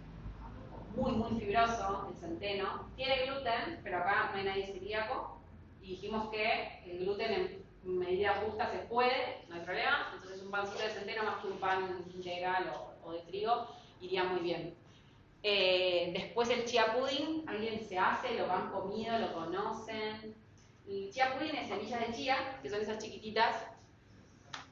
muy, muy fibroso, el centeno. Tiene gluten, pero acá no hay nadie celíaco. Y dijimos que el gluten en medida justa se puede, no hay problema. Entonces un pancito de centeno más que un pan integral o de trigo iría muy bien. Después el chia pudding, alguien se hace, lo han comido, lo conocen. El chia pudding es semillas de chía, que son esas chiquititas,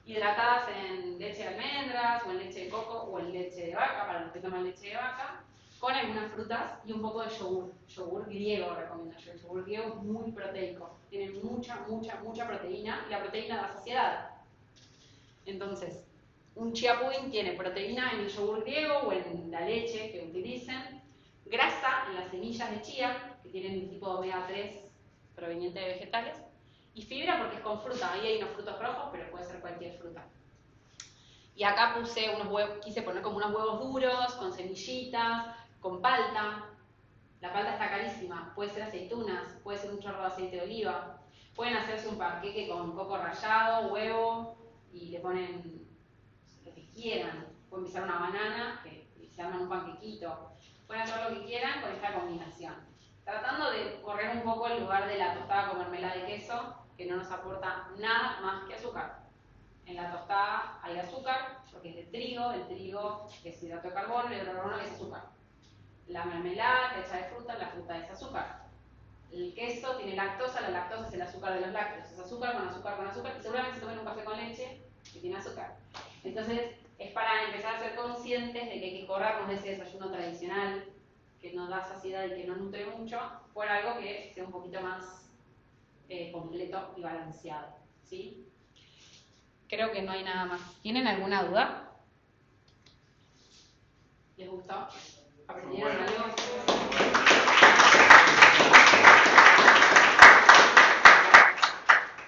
hidratadas en leche de almendras, o en leche de coco, o en leche de vaca, para los que toman leche de vaca, con algunas frutas y un poco de yogur. Yogur griego recomiendo yo. El yogur griego es muy proteico. Tiene mucha proteína y la proteína da saciedad. Entonces, un chia pudding tiene proteína en el yogur griego o en la leche que utilicen, grasa en las semillas de chía, que tienen un tipo de omega 3 proveniente de vegetales, y fibra porque es con fruta. Ahí hay unos frutos rojos, pero puede ser cualquier fruta. Y acá puse unos huevos, quise poner como unos huevos duros, con semillitas, con palta. La palta está carísima, puede ser aceitunas, puede ser un chorro de aceite de oliva. Pueden hacerse un panqueque con coco rallado, huevo, y le ponen lo que quieran. Pueden pisar una banana, que se arman un panquequito. Pueden hacer lo que quieran con esta combinación. Tratando de correr un poco el lugar de la tostada con mermelada de queso, que no nos aporta nada más que azúcar. En la tostada hay azúcar, porque es de trigo, el trigo es hidrato de carbono, el hidrato de carbono es azúcar. La mermelada está hecha de fruta, la fruta es azúcar. El queso tiene lactosa, la lactosa es el azúcar de los lácteos, es azúcar con azúcar con azúcar, y seguramente se tomen un café con leche que tiene azúcar. Entonces, es para empezar a ser conscientes de que hay que corrernos de ese desayuno tradicional, que nos da saciedad y que no nutre mucho, por algo que sea un poquito más completo y balanceado, ¿sí? Creo que no hay nada más. ¿Tienen alguna duda? ¿Les gustó? ¿Aprendieron algo?